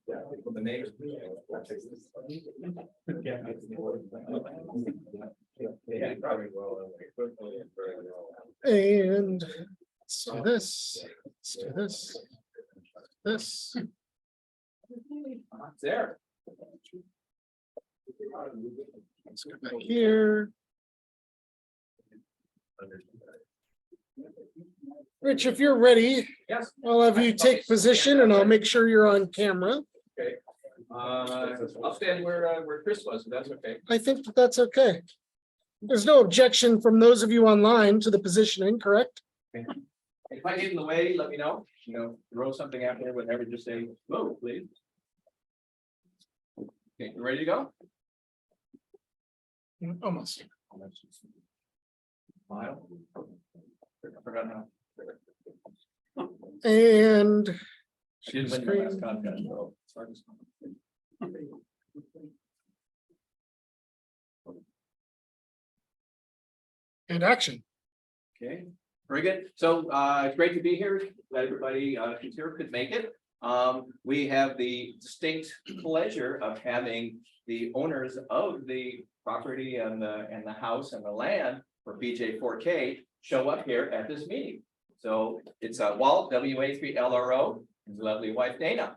The neighbors. And let's do this. Let's do this. This. There. Let's go back here. Rich, if you're ready, Yes. I'll have you take position and I'll make sure you're on camera. Okay. I'll stand where Chris was, if that's okay. I think that's okay. There's no objection from those of you online to the positioning, correct? If I get in the way, let me know, throw something out there, whatever, just say, move, please. Okay, you ready to go? Almost. Smile. I forgot how. And She didn't win the last contest, so it's hard to. and action. Okay, very good. So it's great to be here. Glad everybody who's here could make it. We have the distinct pleasure of having the owners of the property and the house and the land for PJ4K show up here at this meeting. So it's Walt, WA3LRO, his lovely wife Dana.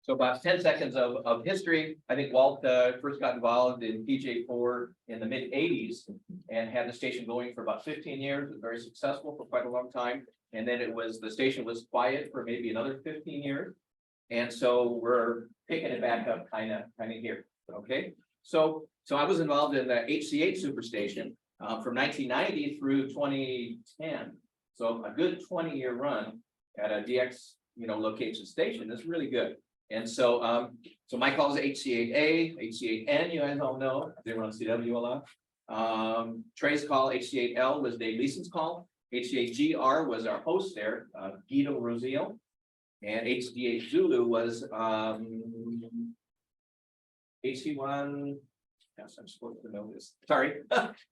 So about 10 seconds of history. I think Walt first got involved in PJ4 in the mid 80s and had the station going for about 15 years. It was very successful for quite a long time. And then the station was quiet for maybe another 15 years. And so we're picking it back up kind of here. Okay. So I was involved in the HC8 superstation from 1990 through 2010. So a good 20-year run at a DX, location station is really good. And so, so my call is HC8A, HC8N, you guys all know, they were on CW a lot. Trey's call, HC8L, was Dave Leeson's call. HC8GR was our host there, Guido Rosio. And HC8 Zulu was HC1. Yes, I'm supposed to know this. Sorry,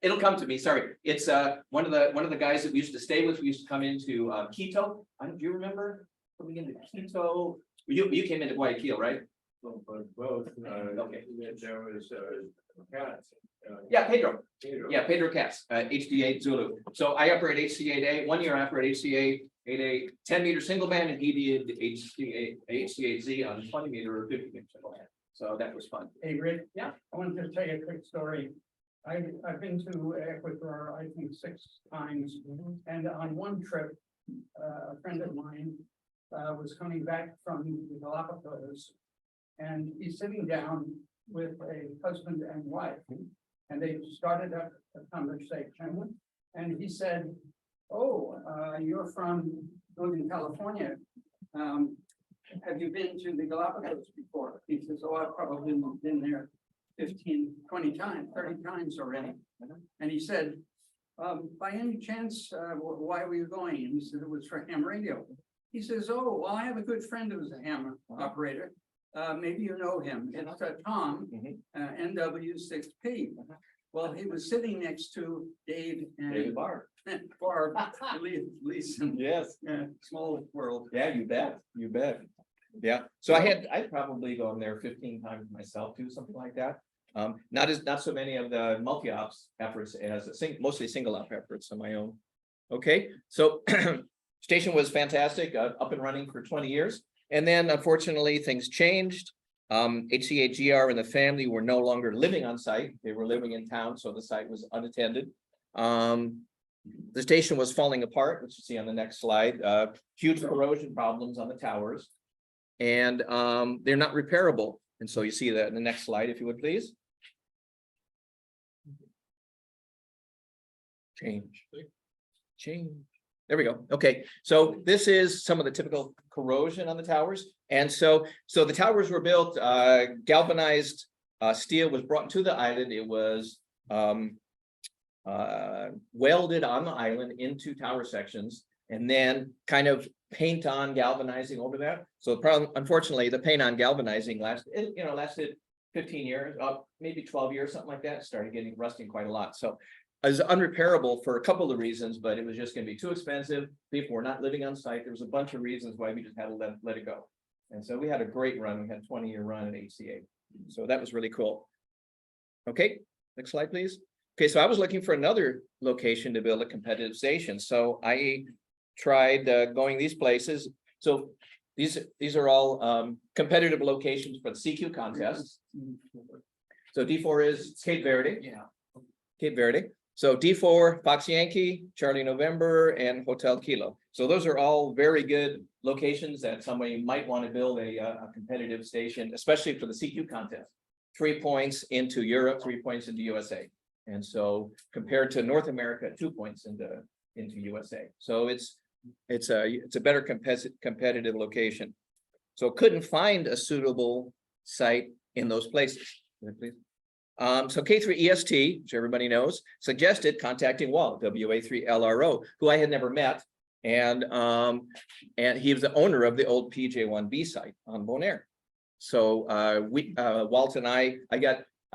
it'll come to me. Sorry, it's one of the guys that we used to stay with. We used to come into Quito. Do you remember coming into Quito? You came into Guayaquil, right? Both. Okay. There was Katz. Yeah, Pedro. Yeah, Pedro Katz, HD8 Zulu. So I operate HC8A. 1 year I operate HC8A 10-meter single band, and he did HC8Z on 20-meter or 50-meter single band. So that was fun. Hey, Rick. Yeah. I wanted to tell you a quick story. I've been to Ecuador, I think 6 times, and on one trip, a friend of mine was coming back from the Galapagos, and he's sitting down with a husband and wife, and they started up a conversation, and he said, "Oh, you're from Northern California. Have you been to the Galapagos before?" He says, "Oh, I've probably been there 15, 20 times, 30 times already." And he said, "By any chance, why were you going?" And he said, "It was for ham radio." He says, "Oh, well, I have a good friend who's a ham operator. Maybe you know him. It's Tom, NW6P. Well, he was sitting next to Dave and David Barr. Barb Leeson. Yes. Small world. Yeah, you bet. You bet. Yeah. So I'd probably gone there 15 times myself too, something like that. Not so many of the multi-ops efforts as mostly single op efforts on my own. Okay, so station was fantastic, up and running for 20 years. And then unfortunately things changed. HC8GR and the family were no longer living on site. They were living in town, so the site was unattended. The station was falling apart, which you see on the next slide. Huge corrosion problems on the towers. And they're not repairable. And so you see that in the next slide, if you would please. Change. There we go. Okay, so this is some of the typical corrosion on the towers. And so the towers were built, galvanized steel was brought to the island. It was welded on the island into tower sections, and then kind of paint on galvanizing over that. So unfortunately, the paint on galvanizing lasted 15 years, maybe 12 years, something like that. It started getting rusting quite a lot. So is unrepairable for a couple of reasons, but it was just gonna be too expensive. People were not living on site. There was a bunch of reasons why we just had to let it go. And so we had a great run. We had a 20-year run at HCA. So that was really cool. Okay, next slide, please. Okay, so I was looking for another location to build a competitive station. So I tried going these places. So these are all competitive locations for the CQ contests. So D4 is Cape Verde. Yeah. Cape Verde. So D4, Fox Yankee, Charlie November, and Hotel Kilo. So those are all very good locations that somebody might want to build a competitive station, especially for the CQ contest. 3 points into Europe, 3 points into USA. And so compared to North America, 2 points into USA. So it's a better competitive location. So couldn't find a suitable site in those places. Please. So K3 EST, which everybody knows, suggested contacting Walt, WA3LRO, who I had never met. And he was the owner of the old PJ1B site on Bonaire. So Walt and I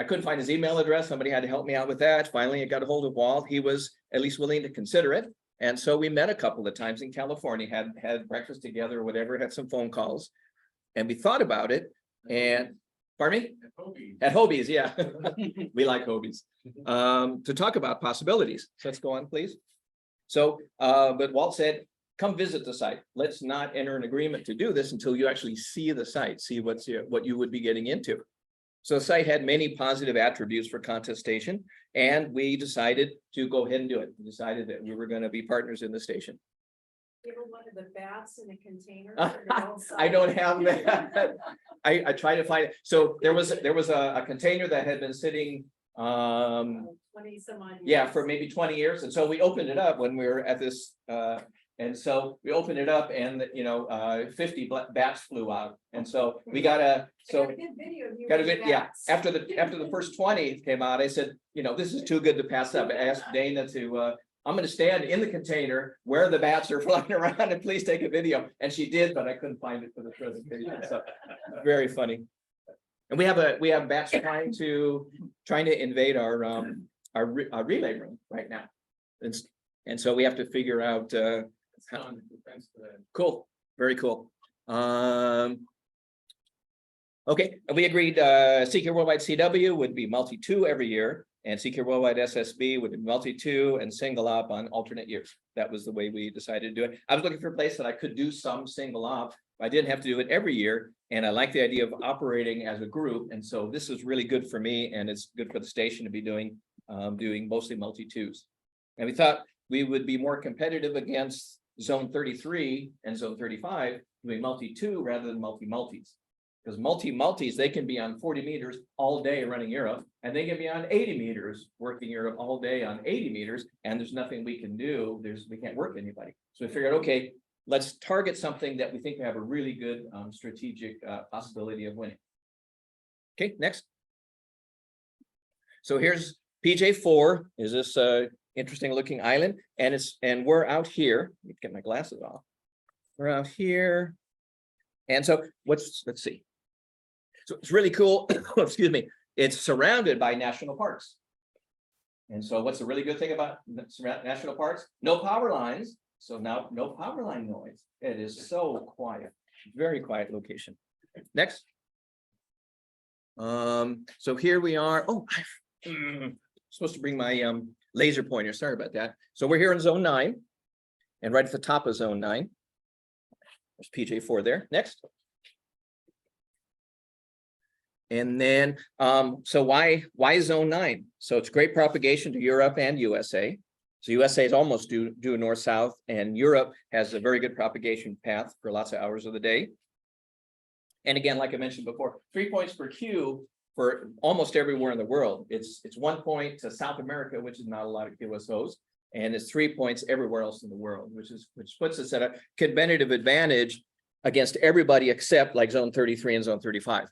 couldn't find his email address. Somebody had to help me out with that. Finally, I got a hold of Walt. He was at least willing to consider it. And so we met a couple of times in California, had breakfast together or whatever, had some phone calls. And we thought about it. And pardon me? At Hobie's, yeah. We like Hobie's. To talk about possibilities. So let's go on, please. So, but Walt said, come visit the site. Let's not enter an agreement to do this until you actually see the site, see what you would be getting into. So the site had many positive attributes for contest station, and we decided to go ahead and do it. We decided that we were going to be partners in the station. Give her one of the bats in a container. I don't have that. I try to find it. So there was a container that had been sitting 20 some odd years. yeah, for maybe 20 years. And so we opened it up when we were at this and so we opened it up and 50 bats flew out. And so we got a video of you with yeah, bats. after the first 20 came out, I said, this is too good to pass up. I asked Dana to I'm going to stand in the container where the bats are flying around and please take a video. And she did, but I couldn't find it for the presentation. So very funny. And we have bats trying to invade our relay room right now. And so we have to figure out cool, very cool. Okay, and we agreed CQ Worldwide CW would be multi-2 every year, and CQ Worldwide SSB would be multi-2 and single op on alternate years. That was the way we decided to do it. I was looking for a place that I could do some single op. I didn't have to do it every year, and I like the idea of operating as a group. And so this is really good for me, and it's good for the station to be doing mostly multi-2s. And we thought we would be more competitive against zone 33 and zone 35 doing multi-2 rather than multi-multis. Because multi-multis, they can be on 40 meters all day running Europe, and they can be on 80 meters working Europe all day on 80 meters, and there's nothing we can do. We can't work anybody. So we figured, okay, let's target something that we think we have a really good strategic possibility of winning. Okay, next. So here's PJ4, is this interesting looking island, and we're out here. Let me get my glasses off. We're out here. And so let's see. So it's really cool. Excuse me. It's surrounded by national parks. And so what's the really good thing about national parks? No power lines. So now no power line noise. It is so quiet. Very quiet location. Next. So here we are. Oh, I'm supposed to bring my laser pointer. Sorry about that. So we're here in zone 9. And right at the top of zone 9. There's PJ4 there. Next. And then, so why zone 9? So it's great propagation to Europe and USA. So USA is almost due north-south, and Europe has a very good propagation path for lots of hours of the day. And again, like I mentioned before, 3 points per Q for almost everywhere in the world. It's 1 point to South America, which is not a lot of QSOs, and it's 3 points everywhere else in the world, which puts us at a competitive advantage against everybody except like zone 33 and zone 35.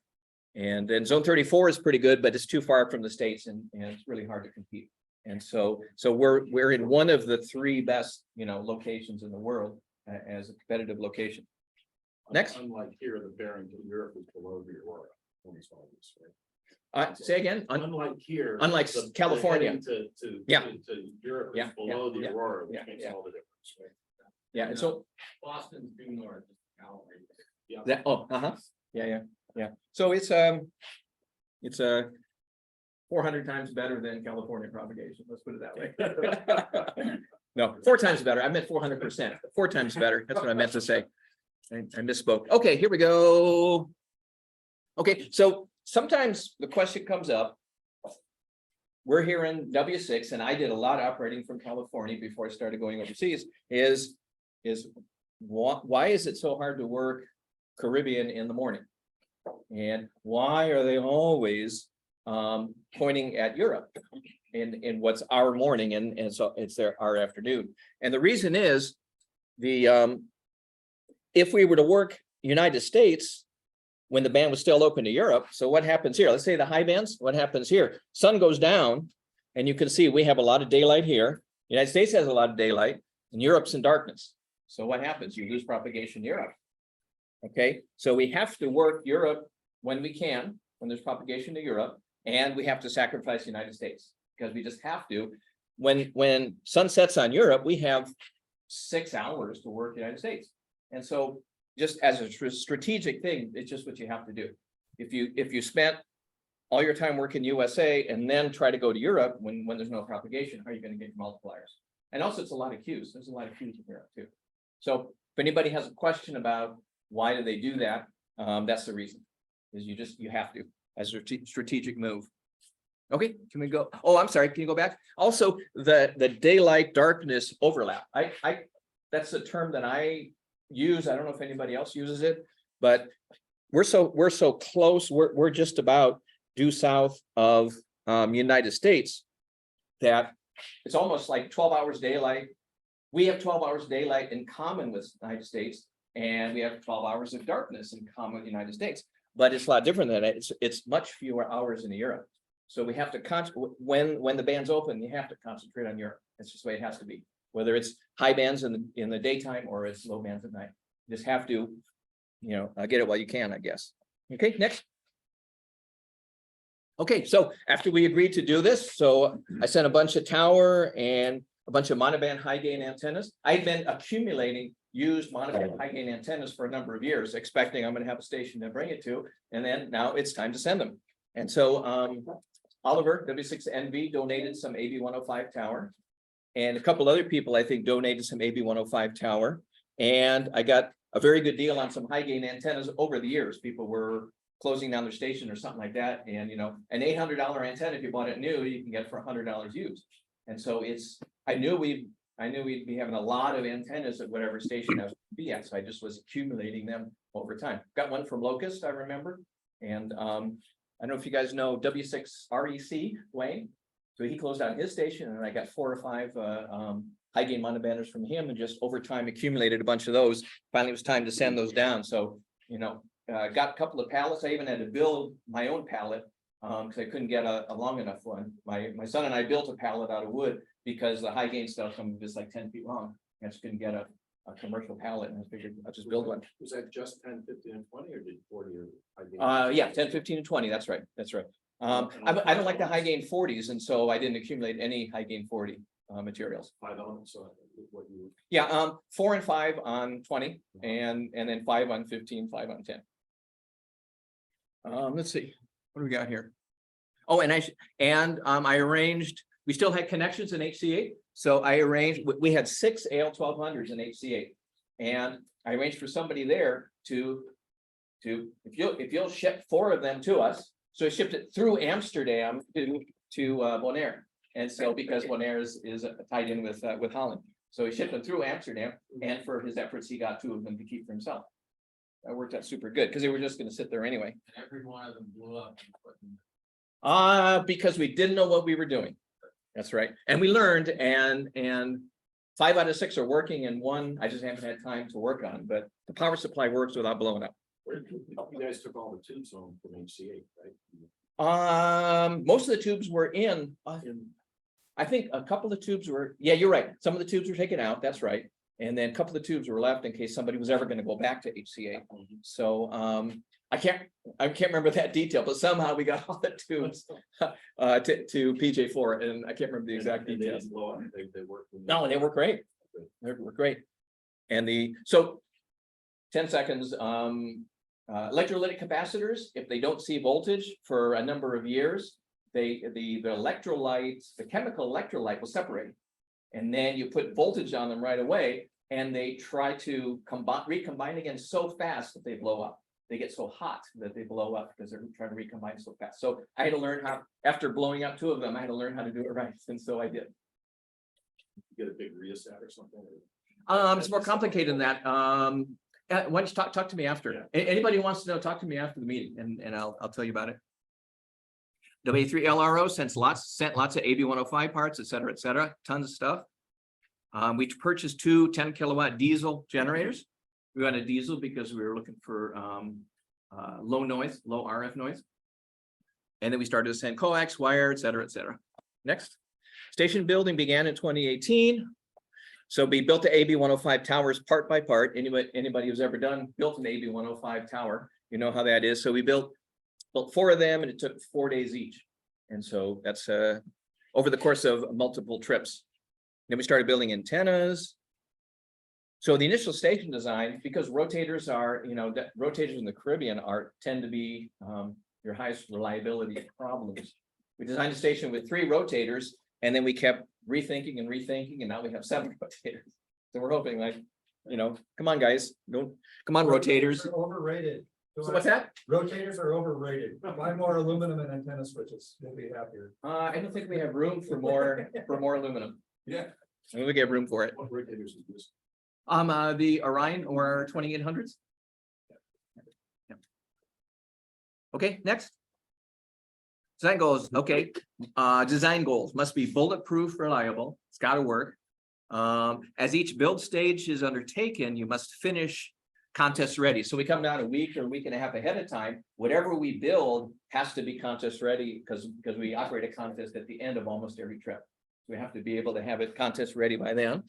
And then zone 34 is pretty good, but it's too far from the States and it's really hard to compete. And so we're in one of the 3 best, locations in the world as a competitive location. Next. Unlike here, the bearing to Europe is below the Aurora. Say again, Unlike here. unlike the California. heading To Yeah. to Europe Yeah, is below yeah, the Aurora, which yeah, makes yeah. all the difference, right? Yeah, and so Boston's due north. Yeah. that, yeah. So it's 400 times better than California propagation. Let's put it that way. No, 4 times better. I meant 400%. 4 times better. That's what I meant to say. I misspoke. Okay, here we go. Okay, so sometimes the question comes up. We're here in W6, and I did a lot of operating from California before I started going overseas. Is why is it so hard to work Caribbean in the morning? And why are they always pointing at Europe in what's our morning and so it's our afternoon? And the reason is if we were to work United States when the band was still open to Europe, so what happens here? Let's say the high bands, what happens here? Sun goes down and you can see we have a lot of daylight here. United States has a lot of daylight and Europe's in darkness. So what happens? You lose propagation in Europe. Okay, so we have to work Europe when we can, when there's propagation to Europe, and we have to sacrifice the United States because we just have to. When sun sets on Europe, we have 6 hours to work the United States. And so just as a strategic thing, it's just what you have to do. If you spent all your time working USA and then try to go to Europe when there's no propagation, how are you going to get your multipliers? And also it's a lot of Qs. There's a lot of Qs in Europe too. So if anybody has a question about why do they do that, that's the reason. Is you have to as a strategic move. Okay, can we go? Oh, I'm sorry. Can you go back? Also, the daylight darkness overlap. That's a term that I use. I don't know if anybody else uses it, but we're so close. We're just about due south of United States that it's almost like 12 hours daylight. We have 12 hours daylight in common with the United States, and we have 12 hours of darkness in common with the United States. But it's a lot different than that. It's much fewer hours in Europe. So we have to when the band's open, you have to concentrate on Europe. That's just the way it has to be. Whether it's high bands in the daytime or it's low bands at night. You just have to, get it while you can, I guess. Okay, next. Okay, so after we agreed to do this, so I sent a bunch of tower and a bunch of monoband high gain antennas. I've been accumulating used monoband high gain antennas for a number of years, expecting I'm going to have a station to bring it to, and then now it's time to send them. And so Oliver, W6NV, donated some AB105 tower, and a couple other people I think donated some AB105 tower, and I got a very good deal on some high gain antennas over the years. People were closing down their station or something like that, and an $800 antenna, if you bought it new, you can get for $100 used. And so I knew we'd be having a lot of antennas at whatever station I was be at, so I just was accumulating them over time. Got one from Locust, I remember, and I don't know if you guys know W6REC Wayne. So he closed down his station, and I got 4 or 5 high gain monobanders from him, and just over time accumulated a bunch of those. Finally, it was time to send those down. So got a couple of pallets. I even had to build my own pallet because I couldn't get a long enough one. My son and I built a pallet out of wood because the high gain stuff, some of it's like 10 feet long. I just couldn't get a commercial pallet, and I figured I'll just build one. Was that just 10, 15, and 20, or did 40 or high gain? Yeah, 10, 15, and 20. That's right. I don't like the high gain 40s, and so I didn't accumulate any high gain 40 materials. 5 elements, so what you. Yeah, 4 and 5 on 20, and then 5 on 15, 5 on 10. Let's see, what do we got here? Oh, and I arranged. We still had connections in HC8, so I arranged. We had 6 AL1200s in HC8, and I arranged for somebody there to if you'll ship 4 of them to us. So I shipped it through Amsterdam to Bonaire, and so because Bonaire is tied in with Holland, so he shipped them through Amsterdam, and for his efforts, he got 2 of them to keep for himself. That worked out super good because they were just going to sit there anyway. Every one of them blew up. Because we didn't know what we were doing. That's right, and we learned, and 5 out of 6 are working, and 1 I just haven't had time to work on. But the power supply works without blowing up. You guys took all the tubes home from HC8, right? Most of the tubes were in. I think a couple of tubes were. Yeah, you're right. Some of the tubes were taken out. That's right. And then a couple of tubes were left in case somebody was ever going to go back to HCA. So I can't remember that detail, but somehow we got all the tubes to PJ4, and I can't remember the exact And they details. didn't blow up, they worked. No, they work great. They work great. And so 10 seconds, electrolytic capacitors, if they don't see voltage for a number of years, the electrolytes, the chemical electrolyte will separate. And then you put voltage on them right away, and they try to recombine again so fast that they blow up. They get so hot that they blow up because they're trying to recombine so fast. So I had to learn how, after blowing up 2 of them, I had to learn how to do it right. And so I did. Get a big rheostat or something. It's more complicated than that. Why don't you talk to me after? Yeah. Anybody who wants to know, talk to me after the meeting, and I'll tell you about it. W3 LRO sent lots of AB105 parts, et cetera, tons of stuff. We purchased 2 10-kilowatt diesel generators. We got a diesel because we were looking for low noise, low RF noise. And then we started to send coax, wire, et cetera, et cetera. Next. Station building began in 2018. So we built the AB105 towers part by part. Anybody who's ever built an AB105 tower, you know how that is. So we built 4 of them, and it took 4 days each. And so that's over the course of multiple trips. Then we started building antennas. So the initial station design, because rotators are, rotators in the Caribbean tend to be your highest reliability problems. We designed a station with 3 rotators, and then we kept rethinking, and now we have 7 rotators. So we're hoping, like, come on, guys, come on, rotators. Are overrated. So what's that? Rotators are overrated. Buy more aluminum and antenna switches. You'll be happier. I don't think we have room for more aluminum. Yeah. I mean, we get room for it. What rotators is this? The Orion or 2800s. Yeah. Okay, next. Design goals. Okay, design goals must be bulletproof, reliable. It's got to work. As each build stage is undertaken, you must finish contest ready. So we come down a week or a week and a half ahead of time. Whatever we build has to be contest ready because we operate a contest at the end of almost every trip. We have to be able to have it contest ready by then.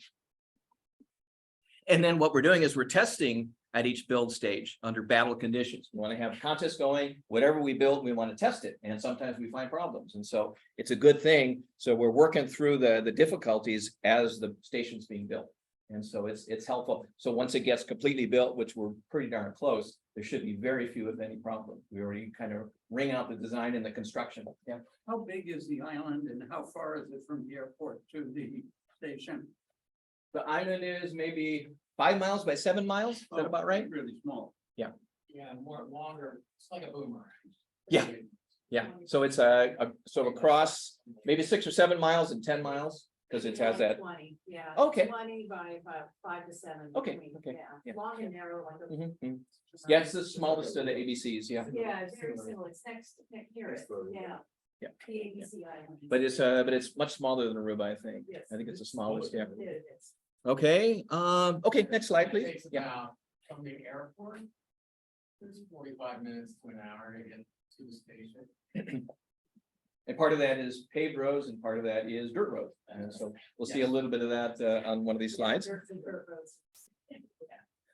And then what we're doing is we're testing at each build stage under battle conditions. We want to have contests going, whatever we build, we want to test it. And sometimes we find problems. And so it's a good thing. So we're working through the difficulties as the station's being built. And so it's helpful. So once it gets completely built, which we're pretty darn close, there should be very few, if any, problem. We already kind of ring out the design and the construction. Yeah. How big is the island and how far is it from the airport to the station? The island is maybe 5 miles by 7 miles. Is that about right? Really small. Yeah. Yeah, more longer. It's like a boomerang. Yeah. Yeah. So it's so across maybe 6 or 7 miles and 10 miles because it has that. 20, yeah. Okay. 20 by about 5 to 7. Okay, between, okay, yeah. Long and narrow like a. Mhm, mhm. Yeah, it's the smallest of the ABCs. Yeah. Yeah, it's very similar. It's next here, yeah. Yeah. The ABC island. But it's much smaller than Aruba, I think. Yes. I think it's the smallest. Yeah. It is. Okay. Okay. Next slide, please. Yeah. From the airport, it's 45 minutes to an hour to get to the station. And part of that is paved roads and part of that is dirt roads. And so we'll see a little bit of that on one of these slides. Dirt and dirt roads.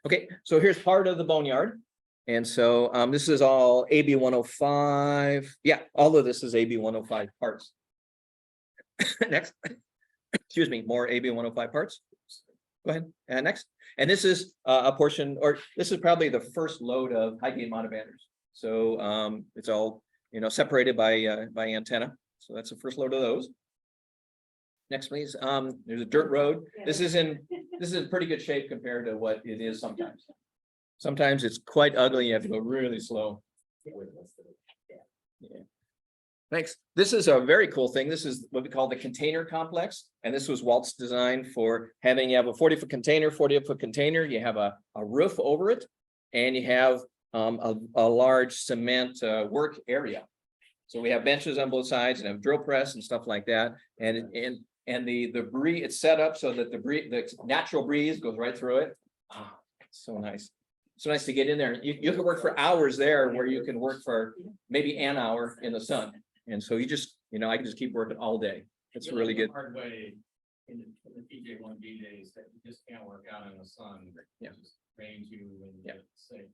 Okay, so here's part of the boneyard. And so this is all AB 105. Yeah, all of this is AB 105 parts. Next. Excuse me, more AB 105 parts. Go ahead. And next. And this is a portion, or this is probably the first load of high gain monobanders. So it's all separated by antenna. So that's the first load of those. Next, please. There's a dirt road. This is in pretty good shape compared to what it is sometimes. Sometimes it's quite ugly. You have to go really slow. Yeah. Thanks. This is a very cool thing. This is what we call the container complex. And this was Walt's design for having, you have a 40-foot container, 40-foot container. You have a roof over it, and you have a large cement work area. So we have benches on both sides and have drill press and stuff like that. And the breeze, it's set up so that the natural breeze goes right through it. Ah, it's so nice. So nice to get in there. You can work for hours there where you can work for maybe an hour in the sun. And so you just, I can just keep working all day. It's really good. Hard way in the PJ1B days that you just can't work out in the sun. Yeah. Just rains you and Yeah. safe.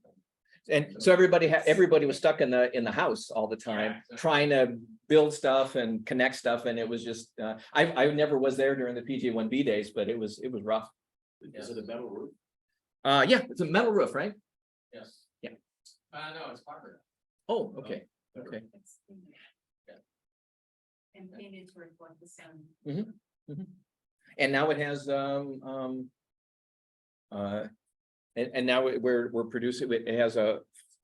And so everybody was stuck in the house all the time, exactly. trying to build stuff and connect stuff, and it was just, I never was there during the PJ1B days, but it was rough. Is it a metal roof? Yeah, it's a metal roof, right? Yes. Yeah. No, it's fiber. Oh, okay, okay. It's in there. And painted to reflect the sun. And now it has, and now we're producing, it has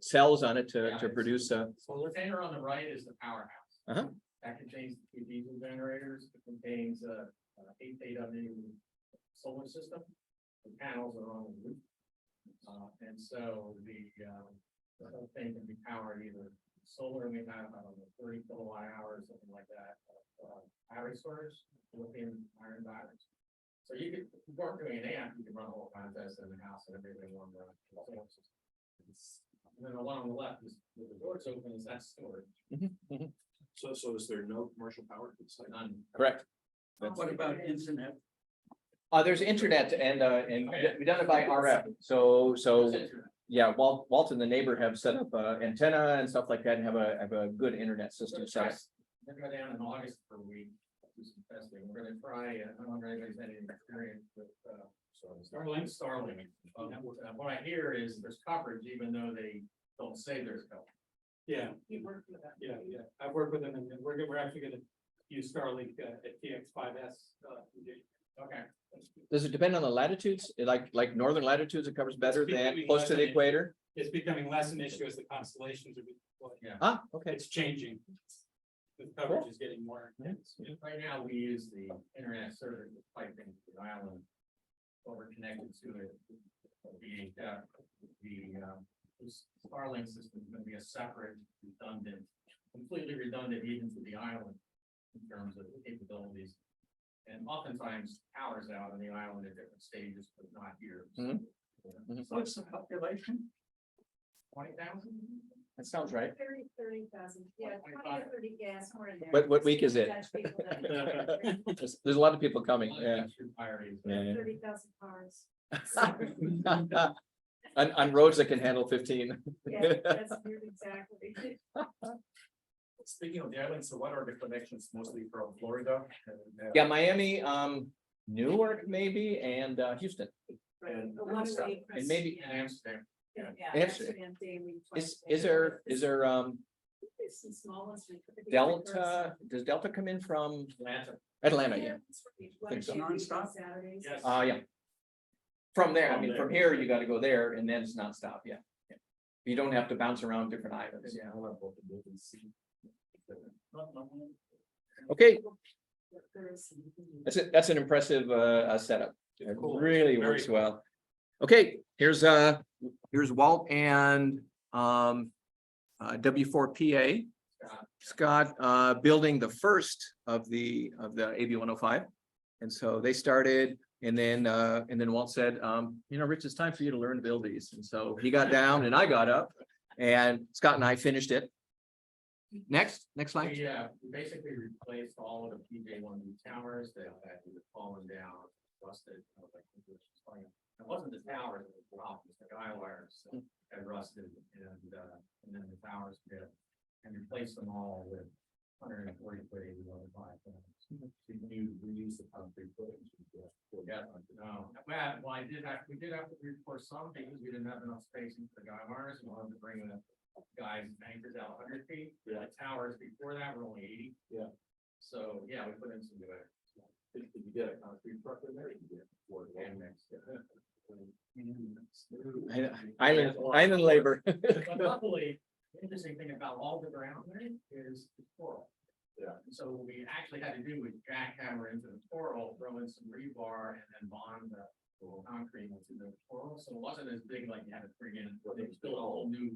cells on it to produce, So the container on the right is the powerhouse. Uh-huh. That contains the 2 diesel generators, it contains a 8 solar system. The panels are on the roof. And so the whole thing can be powered either solar, we have, I don't know, 30 kilowatt hours, something like that. Battery storage, lithium iron batteries. So you could, if you weren't doing an amp, you could run a whole contest in the house and everything on the solar system. And then the one on the left is, with the doors open, is that storage. So is there no commercial power to the site? None. correct. What about internet? There's internet and we done it by RF, so yeah, Walton, the neighbor, have set up antenna and stuff like that, and have a good internet system set up. We're gonna go down in August for a week, do some testing. We're gonna try, I don't know if anybody's had any experience with Starlink. What I hear is there's coverage, even though they don't say there's coverage. Yeah, You worked with that. yeah. I've worked with them and we're actually gonna use Starlink at TX5S. Okay. Does it depend on the latitudes? Like northern latitudes, it covers better than becoming close less to the an issue. equator? It's becoming less an issue as the constellations are being deployed. Yeah. Ah, okay. It's changing. The coverage is getting more intense. Right now, we use the internet service to pipe into the island. What we're connected to it, the Starlink system is gonna be a separate, redundant, completely redundant even to the island in terms of capabilities. And oftentimes towers out on the island at different stages, but not here. Mhm. What's the population? 20,000? That sounds right. 30,000, yeah, 20 or 30, yeah, somewhere in there. What week is it? Dutch people that- There's a lot of people coming, yeah. Yeah. 30,000 cars. On roads that can handle 15. Yeah, that's weird, exactly. Speaking of the island, so what are the connections mostly from Florida? Yeah, Miami, Newark maybe, and Houston. Right, the one way from- And maybe And Amsterdam. Yeah, Amsterdam. Amsterdam daily. Is 20. there There's some small ones. Delta, does Delta come in from Atlanta? Yeah. Think so. Nonstop? Saturdays. Yes. Yeah. From there, I mean, from here, you gotta go there and then it's nonstop, yeah. Yeah. You don't have to bounce around different islands, yeah. Okay, that's an impressive setup. It really Very works well. Okay, here's Walt and W4PA. Scott building the first of the AB-105. And so they started, and then Walt said, Rich, it's time for you to learn to build these. And so he got down and I got up, and Scott and I finished it. Next slide. We basically replaced all of the PJ1B towers that had either fallen down, rusted. It wasn't the towers, it was the office, the guy wires had rusted, and then the towers did, and replaced them all with 140 foot AB-105. You reuse the concrete footage. Yeah, no, well, we did have to reinforce some because we didn't have enough spacing for the guy wires, and wanted to bring the guys anchors out 100 feet. The towers before that were only 80. Yeah. So, yeah, we put in some new air. Did you get a concrete truck in there? And mixed. Island labor. But luckily, the interesting thing about all the ground there is the coral. Yeah. So what we actually had to do was jackhammer into the coral, throw in some rebar, and then bond the concrete into the coral. So it wasn't as big like you had to bring in, but it was still a whole new,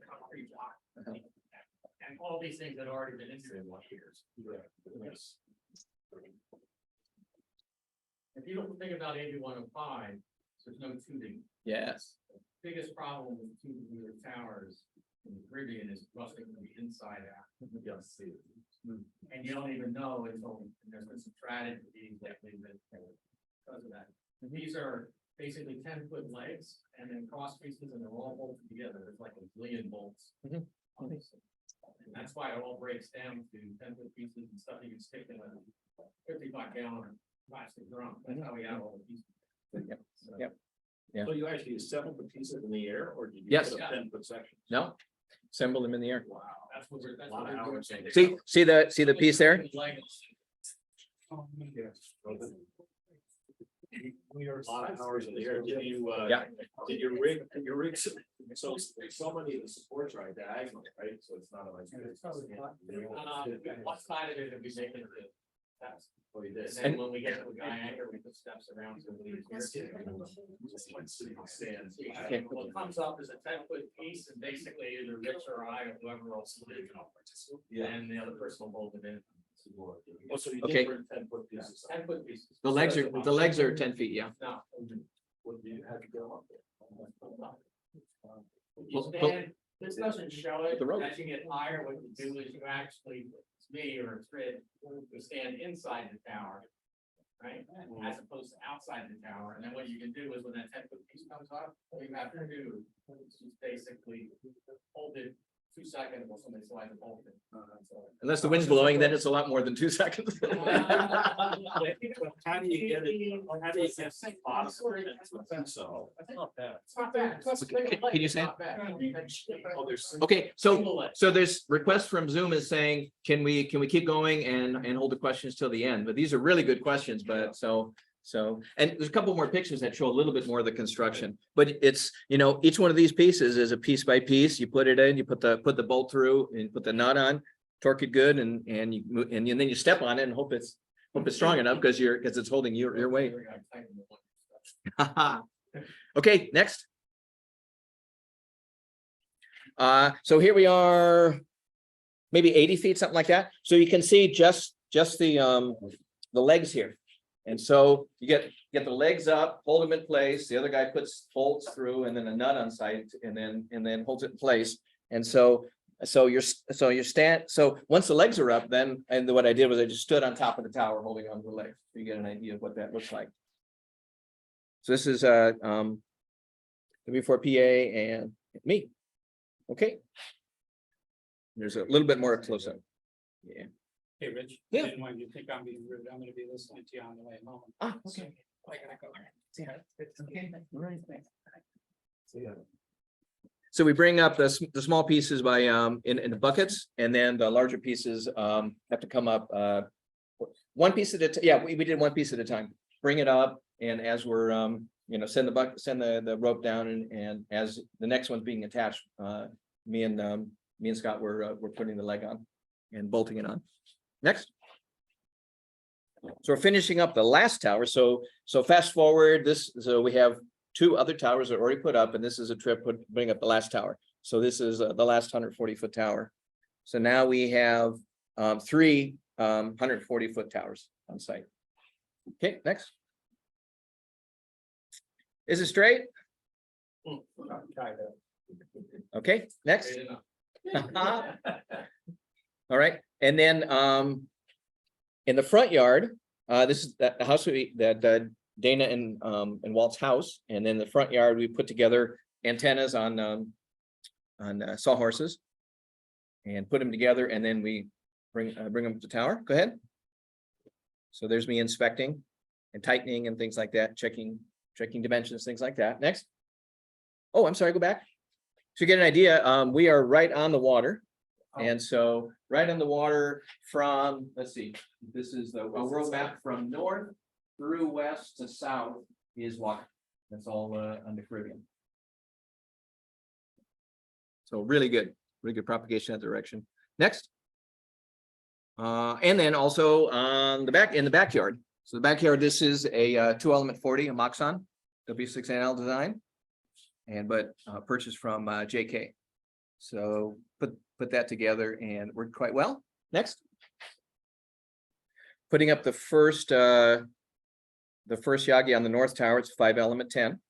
concrete block. And all these things had already been into in 1 years. Yes. If you don't think about AB-105, there's no tubing. Yes. Biggest problem with two-meter towers in the Caribbean is rusting from the inside out. And you don't even know until there's been some tragedies lately that because of that. These are basically 10-foot legs and then cross pieces and they're all bolted together. There's like a billion bolts. Mhm. And that's why it all breaks down to 10-foot pieces and stuff you can stick in a 55-gallon plastic drum. That's how we have all the pieces. Yep. So- Yep. Yeah. So you actually assemble the pieces in the air, or did you? Yes. put up 10-foot sections? No, assemble them in the air. Wow. That's what we're, that's A lot what of we're doing. hours. See the piece there? We are a lot of hours in the air. Did you, Yeah. did your rig, so many of the supports are diagonal, right? So it's not like. One side of it, if we make it to that's Oh, you did. and then when we get to the guy anchor, we put steps around so we. Stands. Okay. What comes up is a 10-foot piece and basically either Rich or I or whoever else will do it. Yeah. And the other person will hold it in. Oh, so you Okay. did bring 10-foot pieces. 10-foot pieces. The legs are 10 feet, yeah. No. What do you have to go up You Well, stand, this doesn't show it, the rope. as you get higher, what you do is you actually, it's me or it's Fred, you stand inside the tower. Right, as opposed to outside the tower, and then what you can do is when that 10-foot piece comes up, what you have to do is just basically hold it 2 seconds while somebody slides it over. Unless the wind's blowing, then it's a lot more than 2 seconds. How do you get it? How do you get it? So. It's not bad. Plus, Can you say it? it's not bad. Oh, there's. Okay, so there's requests from Zoom is saying, can we keep going and hold the questions till the end? But these are really good questions, but so, and there's a couple more pictures that show a little bit more of the construction. But it's, each one of these pieces is a piece by piece. You put it in, you put the bolt through and put the nut on, torque it good, and then you step on it and hope it's strong enough because it's holding your weight. Okay, next. So here we are, maybe 80 feet, something like that. So you can see just the legs here. And so you get the legs up, hold them in place. The other guy puts bolts through and then a nut on site and then holds it in place. And so once the legs are up, then, and what I did was I just stood on top of the tower holding on to the legs. So you get an idea of what that looks like. So this is W4PA and me. Okay. There's a little bit more close up. Yeah. Hey, Rich. Yeah. I didn't want you to think I'm being rude. I'm gonna be listening to you on the way home. Ah, okay. I gotta go. Okay. All right. So we bring up the small pieces by in the buckets, and then the larger pieces have to come up one piece at a time. Yeah, we did one piece at a time. Bring it up, and as we're send the rope down, and as the next one's being attached, me and Scott we're putting the leg on and bolting it on. Next. So we're finishing up the last tower. So fast forward this. So we have 2 other towers that are already put up, and this is a trip putting up the last tower. So this is the last 140-foot tower. So now we have 3 140-foot towers on site. Okay, next. Is it straight? Okay, next. All right, and then in the front yard, this is the house that Dana and Walt's house, and then the front yard we put together antennas on sawhorses and put them together, and then we bring them to the tower. Go ahead. So there's me inspecting and tightening and things like that, checking dimensions, things like that. Next. Oh, I'm sorry, go back. To get an idea, we are right on the water. And so right on the water from, let's see, this is the world map from north through west to south is water. That's all on the Caribbean. So really good propagation that direction. Next. And then also on the backyard. So the backyard, this is a 2-element 40, a Moxon W6NL design, but purchased from JK. So put that together and worked quite well. Next. Putting up the first Yagi on the north tower. It's 5-element 10.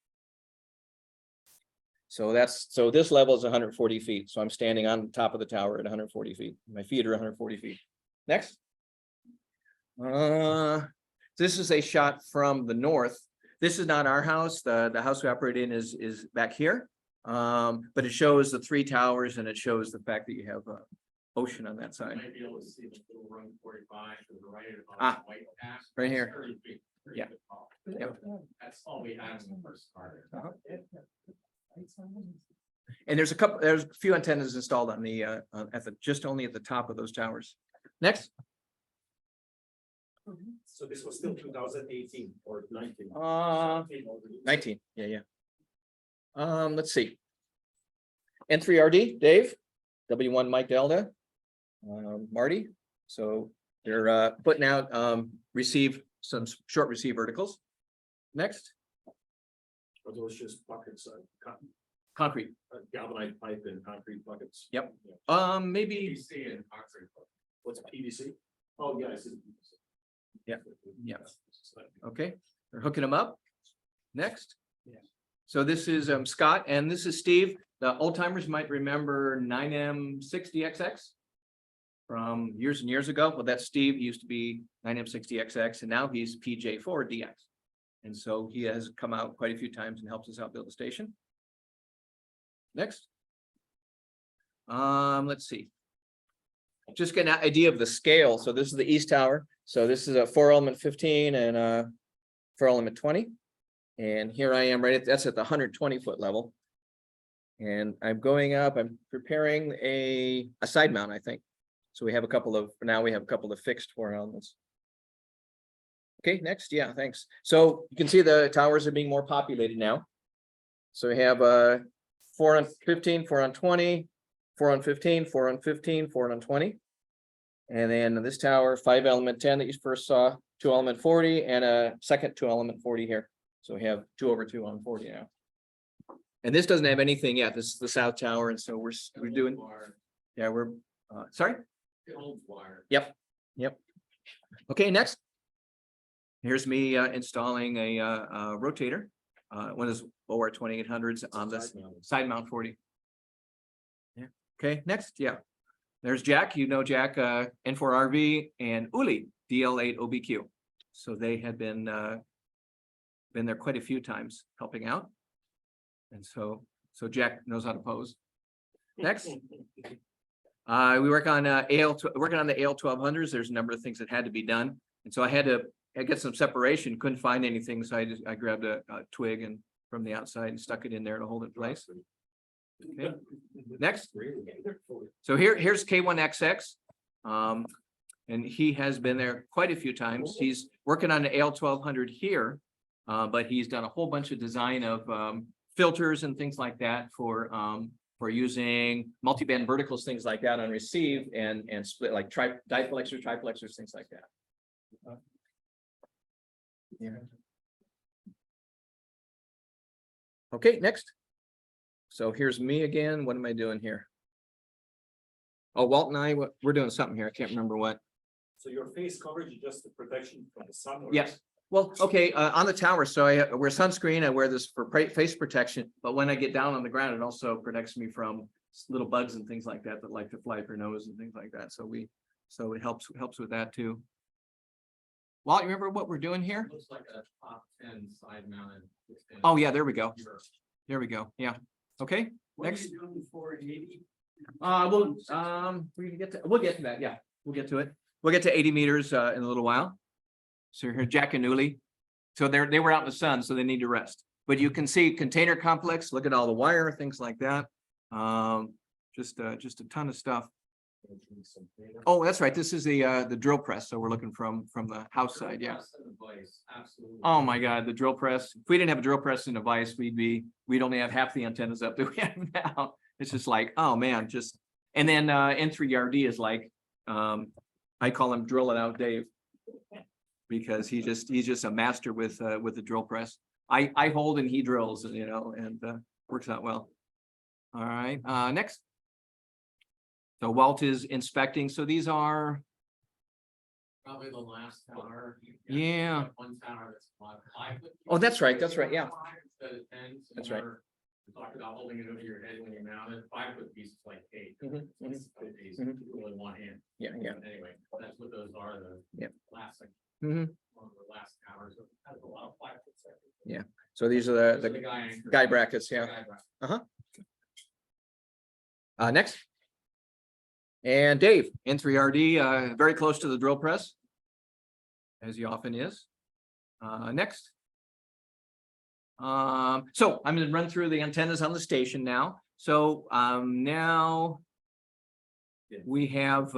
So this level is 140 feet. So I'm standing on top of the tower at 140 feet. My feet are 140 feet. Next. This is a shot from the north. This is not our house. The house we operate in is back here. But it shows the 3 towers and it shows the fact that you have ocean on that You side. might be able to see the little run 45 to the right of Ah, the white path. right here. 30 feet, 30 Yeah. feet tall. Yep. That's all we had when we first started. And there's a few antennas installed on the just only at the top of those towers. Next. So this was still 2018 or 19. 19, yeah. Let's see. N3RD, Dave, W1 Mike Delta, Marty. So they're putting out some short receive verticals. Next, Are those just buckets, concrete. galvanized pipe and concrete buckets? Yep. Maybe, PC and concrete. What's PVC? Oh, yeah, I see. PVC. Yeah, yeah. Okay, they're hooking them up. Next. So this is Scott and this is Steve. The old timers might remember 9M60XX from years and years ago. Well, that's Steve. He used to be 9M60XX and now he's PJ4DX. And so he has come out quite a few times and helps us out build the station. Next. Let's see. Just get an idea of the scale. So this is the east tower. So this is a 4-element 15 and a 4-element 20. And here I am that's at the 120-foot level. And I'm going up, I'm preparing a side mount, I think. So we have a couple of fixed 4 elements. Okay, next, yeah, thanks. So you can see the towers are being more populated now. So we have 4 on 15, 4 on 20, 4 on 15, 4 on 15, 4 on 20. And then this tower, 5-element 10 that you first saw, 2-element 40, and a second 2-element 40 here. So we have 2 over 2 on 40 now. And this doesn't have anything yet. This is the south tower, and so we're doing, yeah, we're sorry. It holds wire. Yep. Okay, next. Here's me installing a rotator, one of those OR 2800s on this side mount 40. Yeah. Okay, next, yeah. There's Jack, you know Jack, N4RV, and Uli, DL8 OBQ. So they had been there quite a few times helping out. And so Jack knows how to pose. Next. We work on working on the AL1200s. There's a number of things that had to be done. And so I had to get some separation, couldn't find anything. So I grabbed a twig and from the outside and stuck it in there to hold it in place. Okay. Next. So here's K1XX. And he has been there quite a few times. He's working on the AL1200 here, but he's done a whole bunch of design of filters and things like that for using multiband verticals, things like that on receive and split like diplexers, triplexers, things like that. Yeah. Okay, next. So here's me again. What am I doing here? Oh, Walt and I, we're doing something here. I can't remember what. So your face coverage is just the protection from the sun? or- Yes. Well, okay, on the tower, so I wear sunscreen. I wear this for face protection, but when I get down on the ground, it also protects me from little bugs and things like that like to fly up your nose and things like that. So it helps with that too. Walt, you remember what we're doing here? Looks like a top 10 side mounted. Oh, yeah, there we go. There we go. Yeah. Okay. What are Next. you doing for 80? We'll get to that. Yeah, we'll get to it. We'll get to 80 meters in a little while. So here's Jack and Uli. So they were out in the sun, so they need to rest. But you can see container complex. Look at all the wire, things like that. Just a ton of stuff. Oh, that's right. This is the drill press. So we're looking from the house side. Yeah. Absolutely. Oh my God, the drill press. If we didn't have a drill press and a vise, we'd only have half the antennas up that we have now. It's just like, oh man, and then N3RD is like, I call him Drill It Out Dave. Because he's just a master with the drill press. I hold and he drills, and works out well. All right, next. So Walt is inspecting. So these are. Probably the last tower. Yeah. One tower that's 5 foot. Oh, that's right. That's right. Yeah. Instead of 10. So That's right. We talked about holding it over your head when you mount it. 5 foot piece is like 8. It's Mhm. really one hand. Yeah. Anyway, that's what those are. The Yep. plastic. one of the last towers, it has a lot of plastics. Yeah. So these are the guy brackets, yeah. Guy bracket. Next. And Dave, N3RD, very close to the drill press, as he often is. Next. So I'm gonna run through the antennas on the station now. So now we have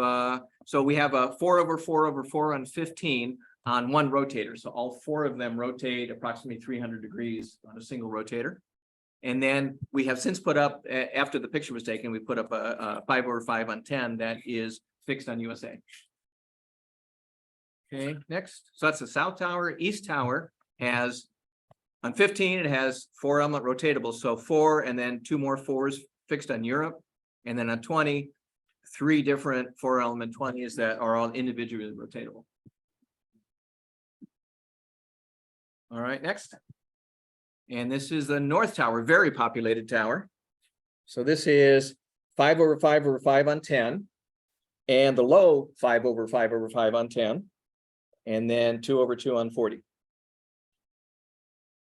so we have a 4/4/4 on 15 on one rotator. So all four of them rotate approximately 300 degrees on a single rotator. And then we have since put up, after the picture was taken, we put up a 5/5 on 10 that is fixed on USA. Okay, next. So that's the south tower. East tower has on 15, it has 4 element rotatable. So 4 and then 2 more 4s fixed on Europe. And then on 20, 3 different 4 element 20s that are all individually rotatable. All right, next. And this is the north tower, very populated tower. So this is 5/5/5 on 10. And the low 5/5/5 on 10. And then 2/2 on 40.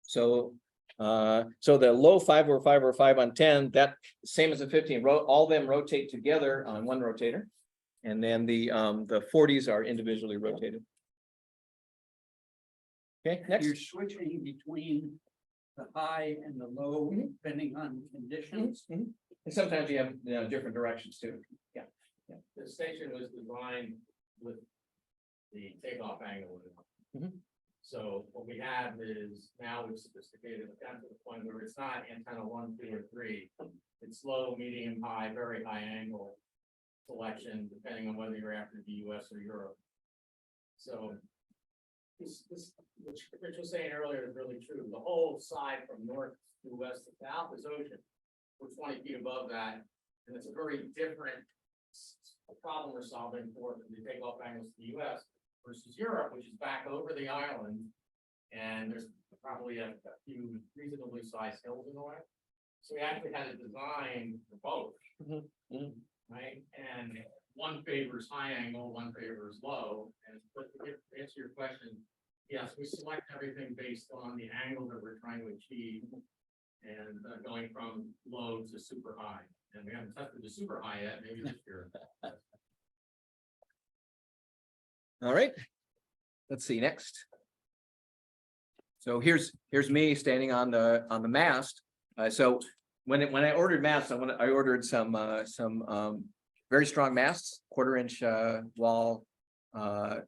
So so the low 5/5/5 on 10, that same as the 15, all of them rotate together on one rotator. And then the 40s are individually rotated. Okay, next. You're switching between the high and the low, depending on conditions. And sometimes you have, different directions too. Yeah. The station was designed with the takeoff angle. Mhm. So what we have is now we've sophisticated it down to the point where it's not antenna 1, 2, or 3. It's low, medium, high, very high angle selection, depending on whether you're after the US or Europe. So this, which Rich was saying earlier is really true. The whole side from north to west to south is ocean. We're 20 feet above that, and it's a very different problem we're solving for the takeoff angles to the US versus Europe, which is back over the island. And there's probably a few reasonably sized hills in the way. So we actually had a design for both. Right? And one favors high angle, one favors low. And but to answer your question, yes, we select everything based on the angle that we're trying to achieve. And going from low to super high. And we haven't tested the super high yet, maybe this year. All right. Let's see next. So here's me standing on the mast. So when I ordered masts, I ordered some very strong masts, 1/4-inch wall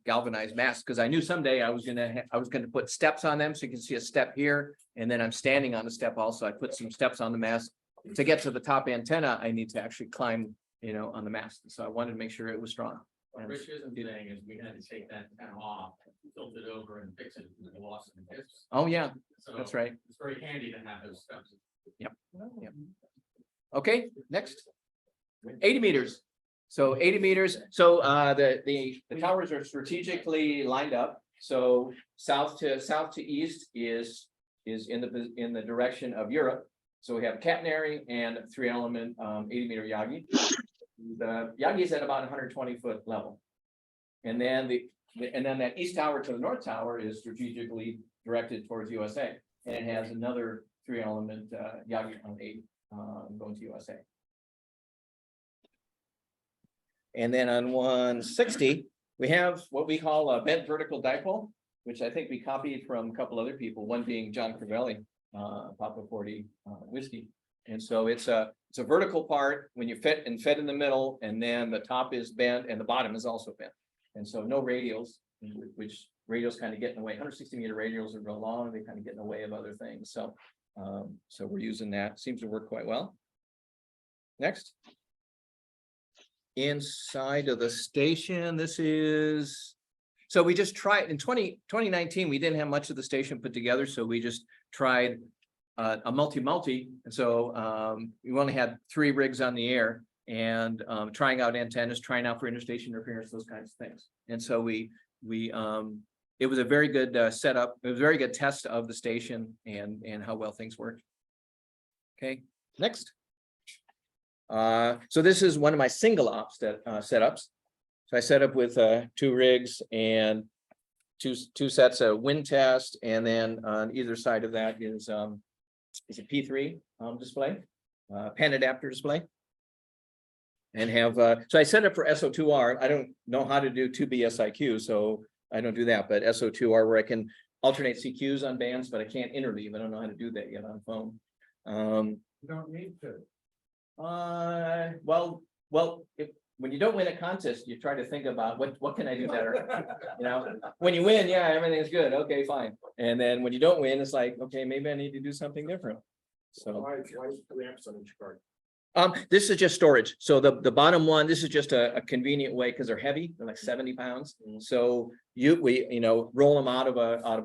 galvanized masts, because I knew someday I was gonna put steps on them, so you can see a step here, and then I'm standing on the step also. I put some steps on the mast. To get to the top antenna, I need to actually climb, on the mast. So I wanted to make sure it was strong. What Rich isn't saying is we had to take that kind of off, tilt it over and fix it with the loss and tips. Oh, yeah, So that's right. it's very handy to have those steps. Okay, next. 80 meters. So 80 meters. So the towers are strategically lined up. So south to east is in the direction of Europe. So we have catenary and 3 element 80 meter Yagi. The Yagi is at about 120 foot level. And then that east tower to the north tower is strategically directed towards USA. And it has another 3 element Yagi on 8 going to USA. And then on 160, we have what we call a bent vertical dipole, which I think we copied from a couple other people, one being John Crivelli, Papa 40 whiskey. And so it's a vertical part when you fed in the middle, and then the top is bent and the bottom is also bent. And so no radials, which radials kind of get in the way. 160 meter radials are real long, they kind of get in the way of other things. So so we're using that, seems to work quite well. Next. Inside of the station, this is, so we just tried in 2019, we didn't have much of the station put together, so we just tried a multi, and so we only had 3 rigs on the air, and trying out antennas, trying out for interstation interference, those kinds of things. And so it was a very good setup. It was a very good test of the station and how well things worked. Okay, next. So this is one of my single ops setups. So I set up with 2 rigs and two sets of wind test, and then on either side of that is a P3 display, pan adapter display. And have, so I set up for SO2R. I don't know how to do 2BSIQ, so I don't do that, but SO2R where I can alternate CQs on bands, but I can't interleave. I don't know how to do that yet on phone. You don't need to. When you don't win a contest, you try to think about what can I do better? You know, when you win, yeah, everything's good. Okay, fine. And then when you don't win, it's like, okay, maybe I need to do something different. So Why is 3 amps on each card? this is just storage. So the bottom one, this is just a convenient way because they're heavy, they're like 70 pounds. So we roll them out of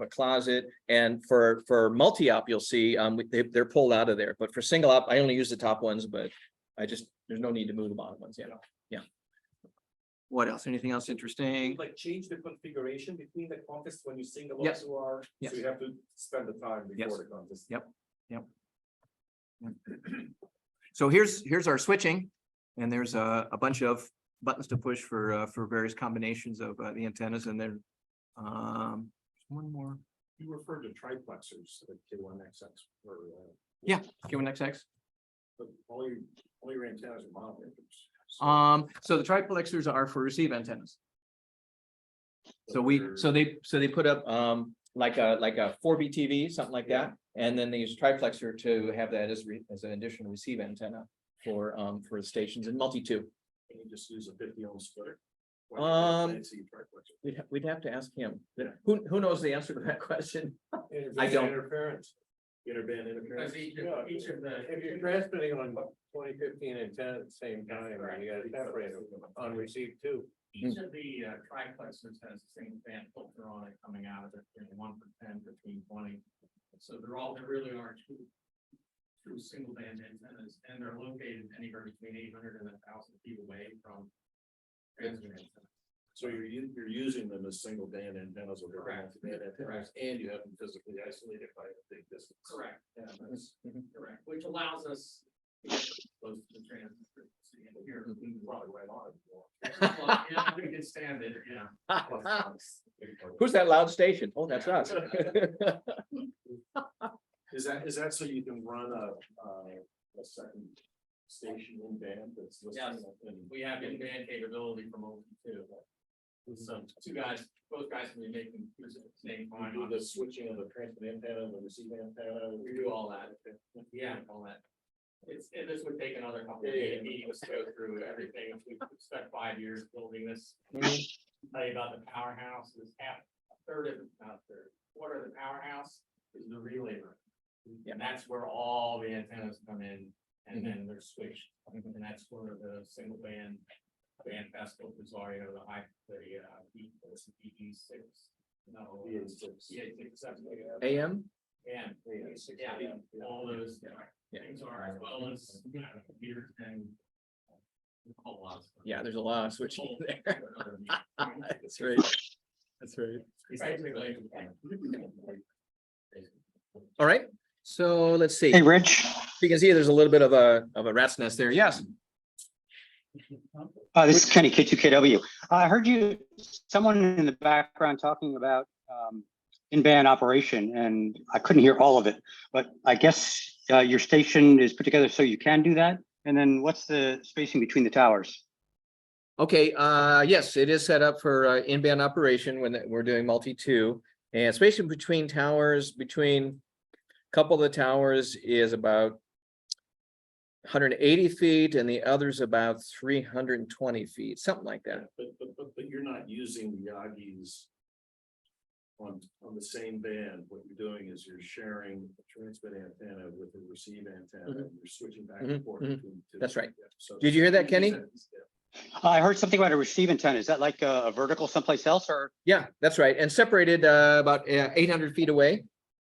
a closet, and for multi-op, you'll see they're pulled out of there. But for single op, I only use the top ones, but there's no need to move the bottom ones. Yeah. What else? Anything else interesting? Like change the configuration between the contest when you sing about Yes. SOR, Yes. so you have to spend the time before Yes. the contest. Yep. So here's our switching, and there's a bunch of buttons to push for various combinations of the antennas, and then one more. You referred to triplexers, like K1XX, or Yeah, Q1XX. but all your antennas are monometers. So the triplexers are for receive antennas. So they put up like a 4B TV, something like that, and then they use triplexer to have that as an additional receive antenna for the stations and multi-2. Can you just use a 50 ohm splitter? Fancy triplexer. We'd have to ask him. Who knows the answer to that question? I don't. Interference. Interband interference. Because each of the. If you're transmitting on 2015 antenna at the same time, you got a separator on receive too. Each of the triplexers has the same band filter on it coming out of it, 1 for 10, 15, 20. So there really are two single band antennas, and they're located anywhere between 800 and 1,000 feet away from transmitting antennas. So you're using them as single band antennas or Correct. multi-band antennas, and you have them physically isolated by a big distance. Correct. Yeah, that's correct, which allows us to get close to the transmit frequency. And here, we can Probably right on it. well, yeah, we can stand it, yeah. Who's that loud station? Oh, that's us. Is that so you can run a second station in band that's listening? Yes. We have in-band capability for multi-2. So both guys can be making use at the same time. Do the switching of the transmit antenna and the receive antenna. We do all that. Yeah, all that. This would take another couple of meetings to go through everything. We spent 5 years building this. Tell you about the powerhouse. Is quarter of the powerhouse is the relay room. And that's where all the antennas come in, and then they're switched. And that's where the single band fast filters are, PG6. No, PA6. AM? and all those things are, as well as computers and a whole lot of stuff. Yeah, there's a lot of switching there. That's right. That's right. Basically. All right. So let's see. Hey, Rich, You can see there's a little bit of a rat's nest there. Yes. this is Kenny, K2KW. I heard someone in the background talking about in-band operation, and I couldn't hear all of it, but I guess your station is put together so you can do that. And then what's the spacing between the towers? Okay, yes, it is set up for in-band operation when we're doing multi-2. And spacing between towers, between a couple of the towers is about 180 feet and the others about 320 feet, something like that. But you're not using the Yagis on the same band. What you're doing is you're sharing a transmit antenna with a receive antenna, and you're switching back and forth between the two. That's right. So- Did you hear that, Kenny? I heard something about a receive antenna. Is that like a vertical someplace else, or? Yeah, that's right. And separated about 800 feet away.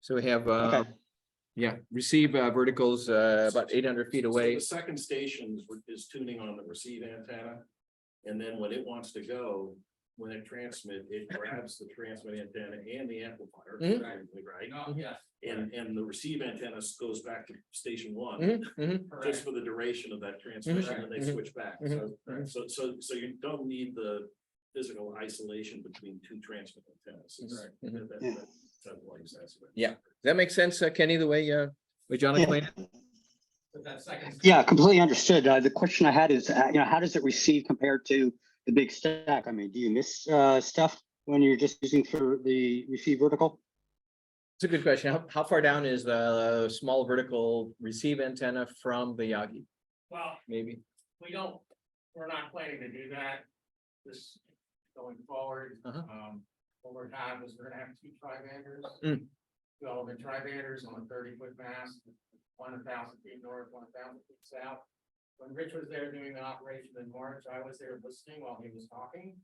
So we have, Okay. yeah, receive verticals about 800 feet So away. the second station is tuning on the receive antenna. And then when it wants to go, when it transmit, it grabs the transmit antenna and the amplifier, Mhm. right? No, yes, And the receive antenna goes back to station one, Mhm, mhm. just correct. for the duration of that transmission, and they switch back. Mhm. So you don't need the physical isolation between two transmit antennas. It's- Mhm. that's why it's that way. Yeah. Does that make sense, Kenny, the way John Yeah. explained it? But that second. Yeah, completely understood. The question I had is, how does it receive compared to the big stack? I mean, do you miss stuff when you're just using for the receive vertical? It's a good question. How far down is the small vertical receive antenna from the Yagi? Well, Maybe. we're not planning to do that. This going forward. Uh-huh. What we're having is we're gonna have 2 tri-banders. Mm. 2 element tri-banders on a 30-foot mast, 1,000 feet north, 1,000 feet south. When Rich was there doing the operation in March, I was there listening while he was talking,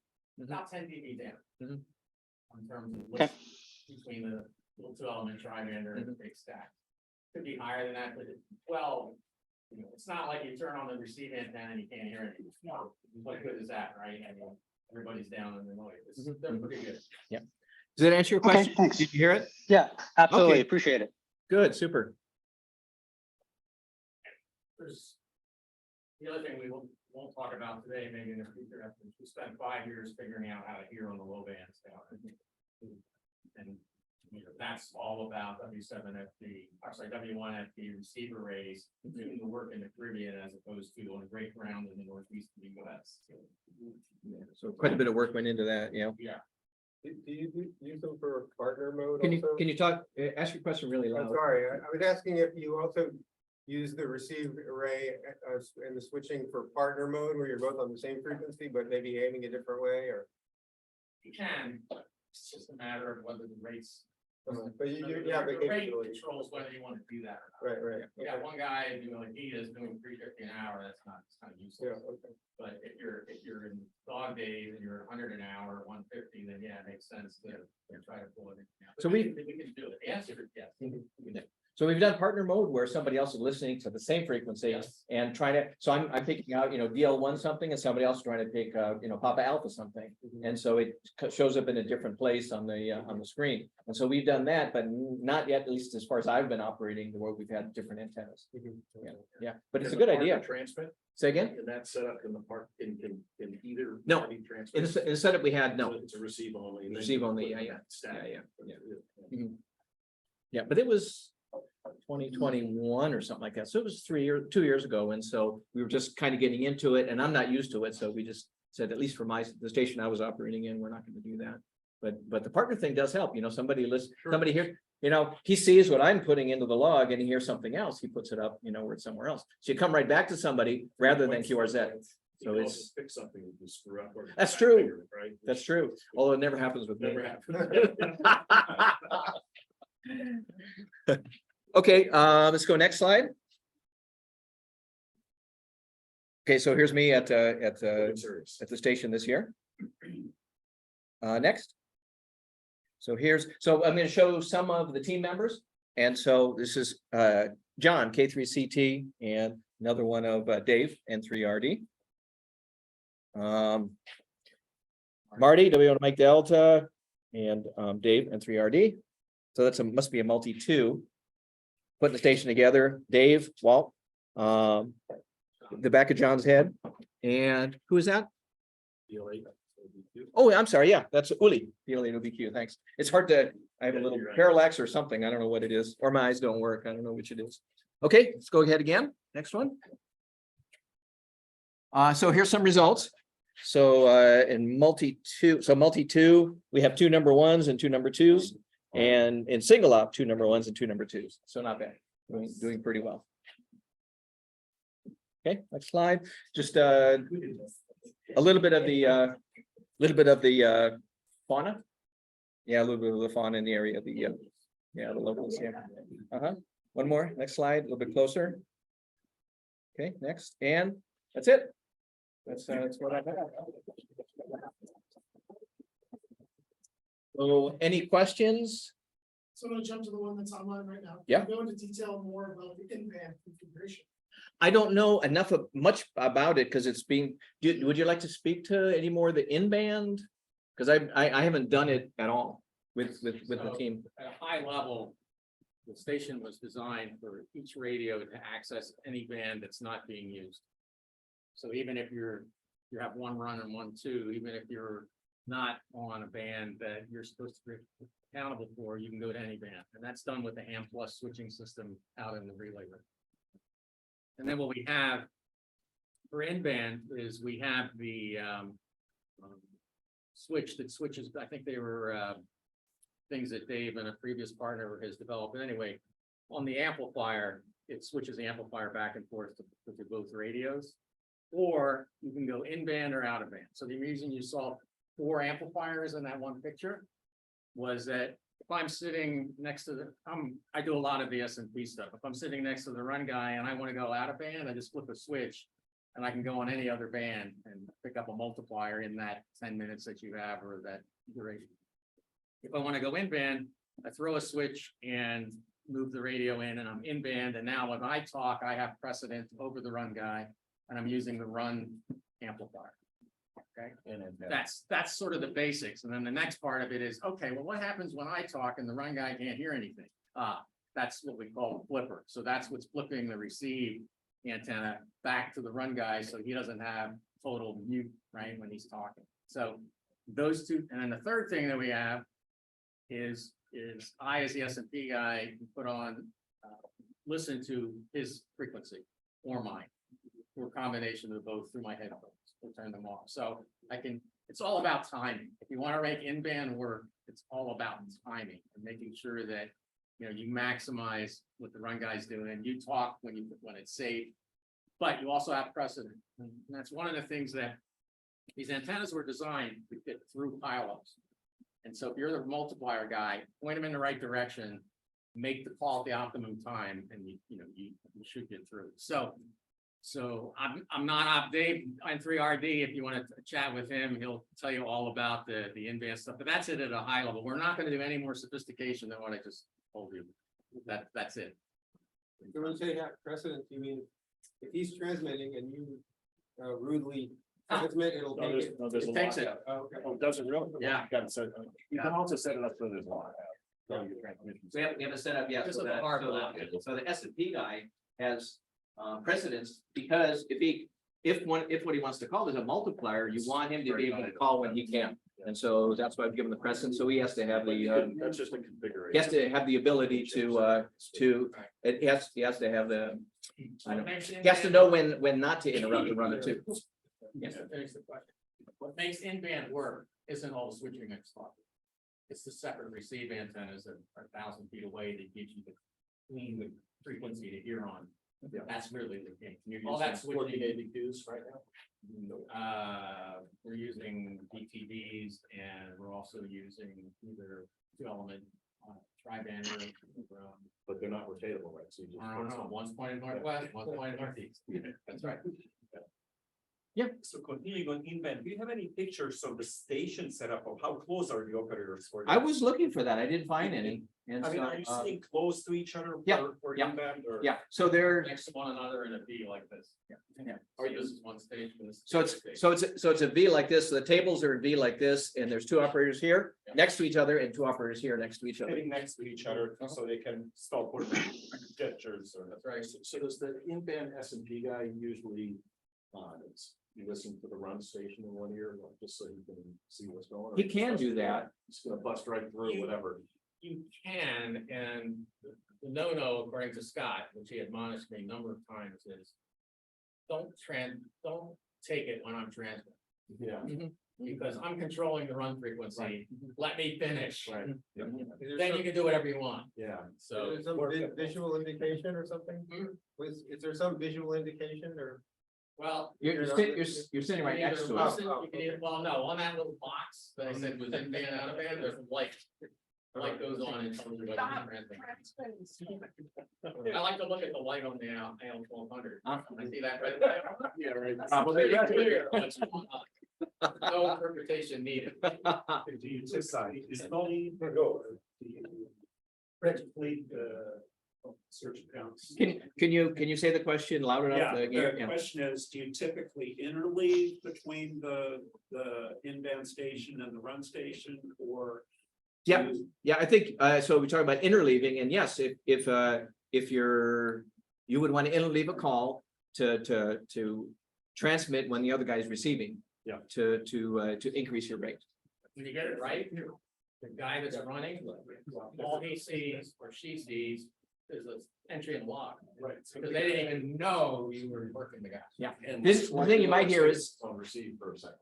about 10 dB down. Mhm. In terms of Okay. between the little 2 element tri-bander and the Mm-hmm. big stack. Could be higher than that, but it's not like you turn on the receive antenna and you can't hear anything. No, what good is that, right? I mean, everybody's down in the noise. They're pretty good. Does that answer your Okay, question? thanks. Did you hear it? Yeah, absolutely. Okay. Appreciate it. Good, super. There's the other thing we won't talk about today, maybe in the future, we spent 5 years figuring out how to hear on the low bands down. And that's all about W7FD, actually W1FD receiver arrays doing the work in the Caribbean as opposed to on great ground in the northeast of the US. So quite a bit of work went into that, Yeah. Do you use them for partner mode Can also? you talk, ask your question really I'm loud? sorry, I was asking if you also use the receive array and the switching for partner mode where you're both on the same frequency, but maybe aiming a different way or. You can, but it's just a matter of whether the rates. But you, The yeah, but rate capability. controls whether you want to do that or not. Right. You got one guy doing like he is doing 350 an hour, that's not, it's kind of Yeah, useless. okay. But if you're in dog days and you're 100 an hour, 150, then yeah, it makes sense to try to pull it in. But So we can do it. The answer is yes. So we've done partner mode where somebody else is listening to the same frequency Yes. and trying to, so I'm picking out, DL1 something and somebody else trying to pick, Papa Alpha something. And so it shows up in a different place on the screen. And so we've done that, but not yet, at least as far as I've been operating, where we've had different antennas. Yeah, but it's a good idea. Transmit, Say again? and that's set up in the park, in either. No, party In transmit. the setup we had, no. So it's a receive only. and then Receive you only, put yeah, that yeah. stack. Yeah. Yeah, but it was 2021 or something like that. So it was 2 years ago. And so we were just kind of getting into it and I'm not used to it. So we just said, at least for the station I was operating in, we're not going to do that. But the partner thing does help, somebody listen, somebody here, he sees what I'm putting into the log and he hears something else, he puts it up, where it's somewhere else. So you come right back to somebody rather than QRZ. So So it's it's, pick something that you screw up. or- That's true. Right? that's true. Although it never happens with me. Never happened. Okay, let's go next slide. Okay, so here's me at Serious. the station this year. Next. So I'm going to show some of the team members. And so this is John, K3CT, and another one of Dave, N3RD. Marty, W on Mike Delta, and Dave, N3RD. So that's must be a multi-2. Putting the station together, Dave, Walt, the back of John's head. And who is that? Oh, I'm sorry. Yeah, that's Uli. PLA-OBQ. Thanks. It's hard to, I have a little You're right. parallax or something. I don't know what it is, or my eyes don't work. I don't know which it is. Okay, let's go ahead again. Next one. So here's some results. So in multi-2, we have 2 number 1s and 2 number 2s. And in single op, 2 number 1s and 2 number 2s. So not bad. Doing pretty well. Okay, next slide. Just a little bit of the fauna. Yeah, a little bit of the fauna in the area, the locals, yeah. One more, next slide, a little bit closer. Okay, next, and that's it. That's what I have. So any questions? So I'm gonna jump to the one that's online right now. Yeah. Go into detail more about the in-band configuration. I don't know much about it because it's being, would you like to speak to any more of the in-band? Because I haven't done it at all with the So, team. At a high level, the station was designed for each radio to access any band that's not being used. So even if you have one run and 1 2, even if you're not on a band that you're supposed to be accountable for, you can go to any band. And that's done with the AM plus switching system out in the relay room. And then what we have for in-band is we have the switch that switches, I think they were things that Dave and a previous partner has developed. But anyway, on the amplifier, it switches the amplifier back and forth to both radios. Or you can go in-band or out-of-band. So the reason you saw 4 amplifiers in that one picture was that if I'm sitting next to the, I do a lot of the S&P stuff. If I'm sitting next to the run guy and I want to go out-of-band, I just flip a switch and I can go on any other band and pick up a multiplier in that 10 minutes that you have or that duration. If I want to go in-band, I throw a switch and move the radio in and I'm in-band. And now when I talk, I have precedent over the run guy and I'm using the run amplifier. Okay, and that's sort of the basics. And then the next part of it is, okay, well, what happens when I talk and the run guy can't hear anything? That's what we call a flipper. So that's what's flipping the receive antenna back to the run guy so he doesn't have total mute, right, when he's talking. So those two, and then the third thing that we have is I, as the S&P guy, can put on, listen to his frequency or mine, or a combination of both through my headphones. We'll turn them off. So I can, it's all about timing. If you want to make in-band work, it's all about timing and making sure that, you know, you maximize what the run guy's doing. You talk when it's safe, but you also have precedent. And that's one of the things that these antennas were designed to get through pileups. And so if you're the multiplier guy, point them in the right direction, make the call at the optimum time, and you should get through. So I'm not Dave N3RD. If you want to chat with him, he'll tell you all about the in-band stuff. But that's it at a high level. We're not going to do any more sophistication than what I just told you. That's it. So when you say have precedent, you mean if he's transmitting and you rudely transmit, it'll take it? No, there's a It takes lot. it. Oh, okay. Oh, does it really? Yeah. You gotta set, you can also set it up so there's a lot. So we have a setup, yeah, Just so like a that, hard so block. so the S&P guy has precedence, because if what he wants to call is a multiplier, you want him to be able to call when he can. And so that's why I've given the precedence, so he has to have the, That's just a configuration. he has to have the ability to, he has to have the, I don't know, he has to know when not to interrupt and run it too. Yes, to finish the question. What makes in-band work isn't all the switching and stuff. It's the separate receive antennas that are 1,000 feet away that gives you the clean frequency to hear on. Yeah. That's really the thing. You're All that using switching. 14 ABQs right now? We're using DTDs and we're also using either 2-element tri-band or But they're not rotatable, right? So you just. I don't know, one's pointed northwest, one's pointed northeast. That's right. So continuing on in-band, do you have any pictures of the station setup of how close are the operators for? I was looking for that, I didn't find any. And I mean, so, are you sitting close to each other yeah, for yeah, in-band or? yeah, so they're, Next to one another in a V like this. Yeah. Or this is one station. this is so the it's, station. so it's a V like this, so the tables are in V like this, and there's 2 operators here, Yeah. next to each other, and 2 operators here next to each other. Sitting next to each other so they can stop putting gestures or. That's right. So does the in-band S&P guy usually, you listen to the run station in one ear, like, just so he can see what's going on? He can do that. He's gonna bust right through whatever. You can, and the no-no, according to Scott, which he admonished me a number of times, is don't take it when I'm transmitting, Yeah. because I'm controlling the run frequency. Let me finish. Right. Then you can do whatever you want. Yeah. So Is there some visual indication or something? Is there some visual indication or? well. You're sitting right next to us. Well, no, on that little box that I said was in band, out of band, there's light. The light goes on and tells you what you're transmitting. I like to look at the light on the AL1200. I see that right there. Yeah, right. Probably It's right. pretty clear what's going on. No interpretation needed. Is it only search accounts? Can you say the question loud enough? The question is, do you typically interleave between the in-band station and the run station, or? Yeah, yeah, I think, so we're talking about interleaving, and yes, if you would want to interleave a call to transmit when the other guy is receiving. Yeah. To increase your rate. when you get it right, the guy that's running, all he sees or she sees is an entry and lock. Right. Because they didn't even know you were working the guy. Yeah. And This, the thing you might hear is, on receive for a second.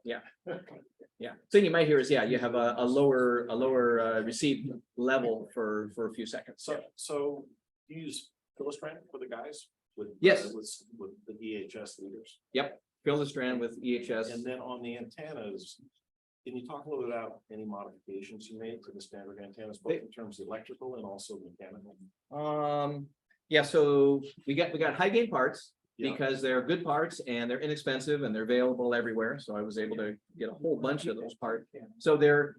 yeah, thing you might hear is, yeah, you have a lower receive level for a few seconds. So you use Philistran for the guys with? Yes. With the EHS leaders. Fill the strand with EHS. And then on the antennas, can you talk a little bit about any modifications you made to the standard antennas, both in terms of electrical and also mechanical? Yeah, so we got high gain parts Yeah. because they're good parts and they're inexpensive and they're available everywhere. So I was able to get a whole bunch of those parts. So the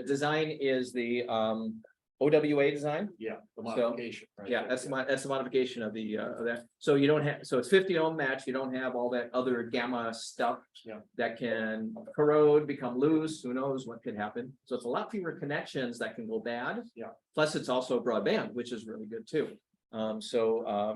design is the OWA design. Yeah, the modification. right? Yeah, that's the modification of the of that. So you don't have, so it's 50 ohm match. You don't have all that other gamma stuff. Yeah. That can corrode, become loose. Who knows what could happen? So it's a lot fewer connections that can go bad. Yeah. Plus, it's also broadband, which is really good too. So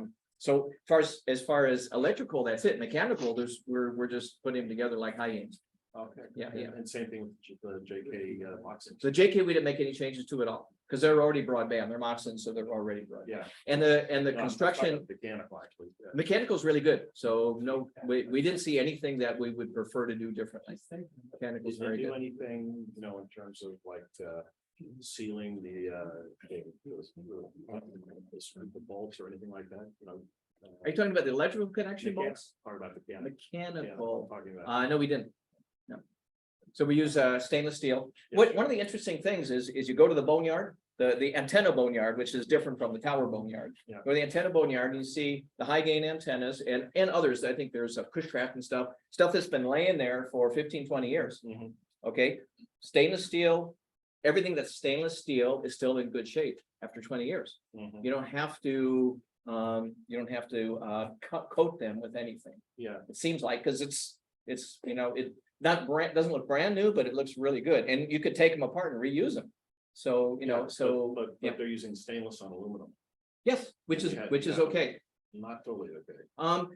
as far as electrical, that's it. Mechanical, we're just putting them together like high ends. Okay. Yeah, yeah. And same thing with the JK boxing. The JK, we didn't make any changes to at all because they're already broadband. They're Moxon, so they're already broadband. Yeah. And the No, I'm talking construction. about Mechanical, actually. Yeah. Mechanical is really good, so no, we didn't see anything that we would prefer to do differently. Mechanical is Did very you do good. anything, in terms of like, sealing the bolts or anything like that, Are you talking about the electrical connection bolts? Or about mechanical? Mechanical, Talking about. no, we didn't. No. So we use stainless steel. One of the interesting things is you go to the boneyard, the antenna boneyard, which is different from the tower boneyard. Yeah. Go to the antenna boneyard and you see the high gain antennas and others. I think there's a Cushcraft and stuff that's been laying there for 15, 20 years. Mhm. Okay, stainless steel, everything that's stainless steel is still in good shape after 20 years. Mhm. You don't have to coat them with anything. Yeah, It seems like, because it's it doesn't look brand new, but it looks really good. And you could take them apart and reuse them. So, yeah, so but yeah. they're using stainless on aluminum, Yes, which is Yeah. okay. not totally okay.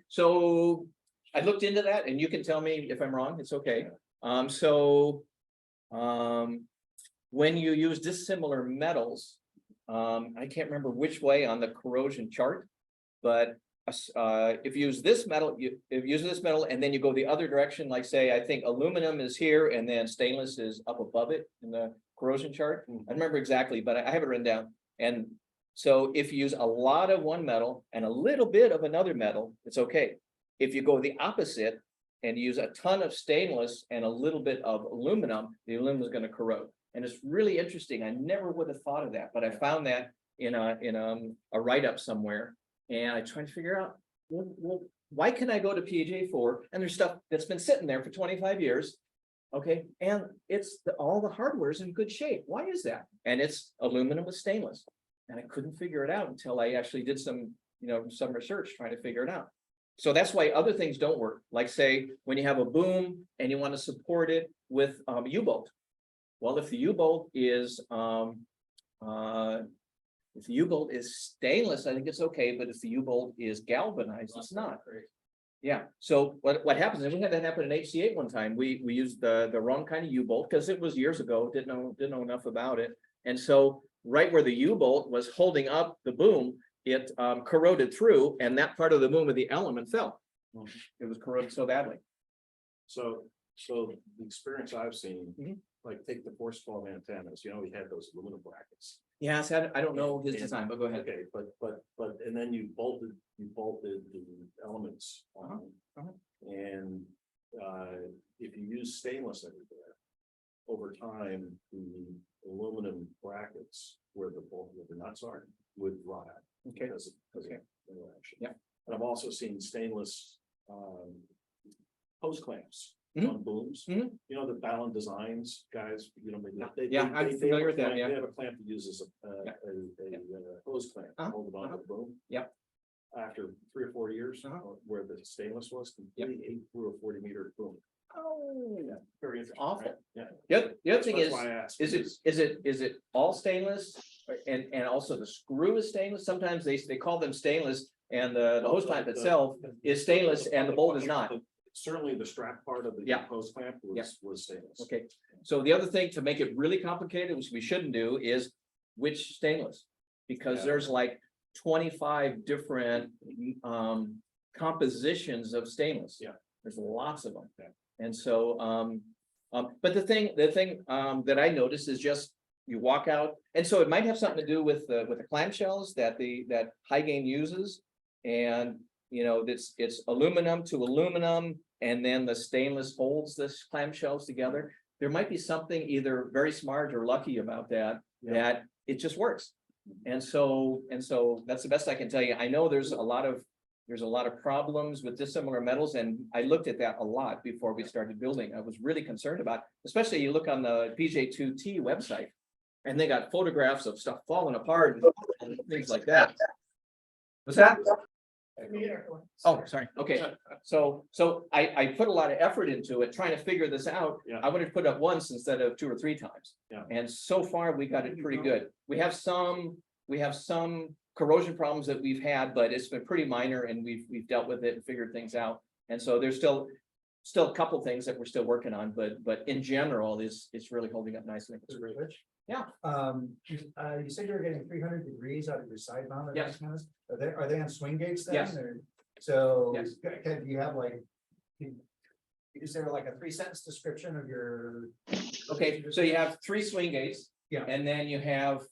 So I looked into that and you can tell me if I'm wrong, it's okay. When you use dissimilar metals, I can't remember which way on the corrosion chart, but if you use this metal, if you use this metal and then you go the other direction, like say, I think aluminum is here and then stainless is up above it in the corrosion chart. I don't remember exactly, but I have it written down. And so if you use a lot of one metal and a little bit of another metal, it's okay. If you go the opposite and use a ton of stainless and a little bit of aluminum, the aluminum is going to corrode. And it's really interesting. I never would have thought of that, but I found that in a write-up somewhere. And I tried to figure out, well, why can I go to PJ4 and there's stuff that's been sitting there for 25 years? Okay, and all the hardware is in good shape. Why is that? And it's aluminum with stainless. And I couldn't figure it out until I actually did some research trying to figure it out. So that's why other things don't work. Like say, when you have a boom and you want to support it with U-bolt. Well, if the U-bolt is stainless, I think it's okay, but if the U-bolt is galvanized, it's not. Yeah, so what happens, and we had that happen in HC8 one time, we used the wrong kind of U-bolt, because it was years ago, didn't know enough about it. And so right where the U-bolt was holding up the boom, it corroded through, and that part of the boom of the element fell. It was corroded so badly. So the experience I've seen, Mhm. like take the force 12 antennas, we had those aluminum brackets. Yeah, so I don't know his And- design, but go ahead. Okay, but, and then you bolted the elements on. Uh-huh. And, if you use stainless everywhere, over time, the aluminum brackets where the nuts are would rot out. Okay. Because of Okay. interaction. Yeah. And I've also seen stainless, hose clamps Mhm. on booms. Mhm. The Ballon Designs guys, maybe. Yeah, I'm familiar with that, yeah. They have a clamp that uses a hose clamp, to Uh-huh, hold it on the boom. Yep. After 3 or 4 years, Uh-huh. where the stainless was completely ate through a 40-meter boom. Oh, Very interesting. awful. right? Yeah. The other thing That's is, why I asked, is it all stainless? And also the screw is stainless? Sometimes they call them stainless and the hose clamp itself is stainless and the bolt is not. certainly the strap part of the Yeah. hose clamp was stainless. Okay, so the other thing to make it really complicated, which we shouldn't do, is which stainless? Because Yeah. there's like 25 different compositions of stainless. Yeah. There's lots of them. Yeah. And so, but the thing that I noticed is just you walk out, and so it might have something to do with the clamshells that that high gain uses. And, you know, it's aluminum to aluminum, and then the stainless holds the clamshells together. There might be something either very smart or lucky about that, that it just works. And so that's the best I can tell you. I know there's a lot of problems with dissimilar metals, and I looked at that a lot before we started building. I was really concerned about, especially you look on the PJ2T website, and they got photographs of stuff falling apart and things like that. What's that? Oh, sorry. Okay, so I put a lot of effort into it, trying to figure this out. Yeah. I would have put up once instead of 2 or 3 times. Yeah. And so far, we got it pretty good. We have some corrosion problems that we've had, but it's been pretty minor, and we've dealt with it and figured things out. And so there's still a couple things that we're still working on, but in general, it's really holding up nicely. Rich? Yeah. You said you were getting 300 degrees out of your side mount. Yes. Are they on swing gates then? Yes. Or- So, Yes. do you have like, is there like a 3-sentence description of your? Okay, so you have 3 swing gates. Yeah. And then you have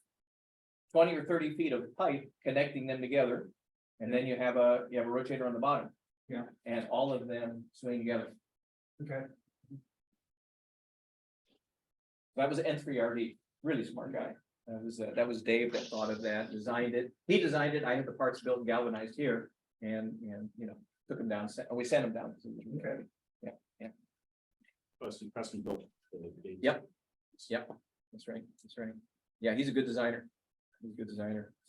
20 or 30 feet of pipe connecting them together. And then you have a rotator on the bottom. Yeah. And all of them swing together. Okay. That was N3RD, really smart guy. That was Dave that thought of that, designed it. He designed it. I had the parts built and galvanized here, and you know, took them down, we sent them down. Okay. Yeah, Custom built. Yep. That's right. Yeah, he's a good designer.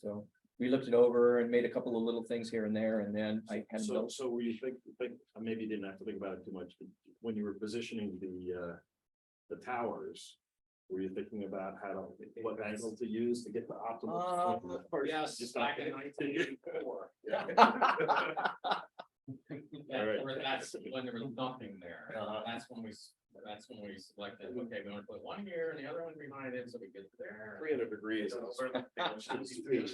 So we looked it over and made a couple of little things here and there, and then I had So, built. so were you think, maybe you didn't have to think about it too much, but when you were positioning the towers, were you thinking about what angle to use to get the optimal? Yes, Just back not- in 1984. Yeah. Yeah, right. or that's when there was nothing there. That's when we selected, okay, we want to put one here and the other one behind it, so we get there. 300 degrees.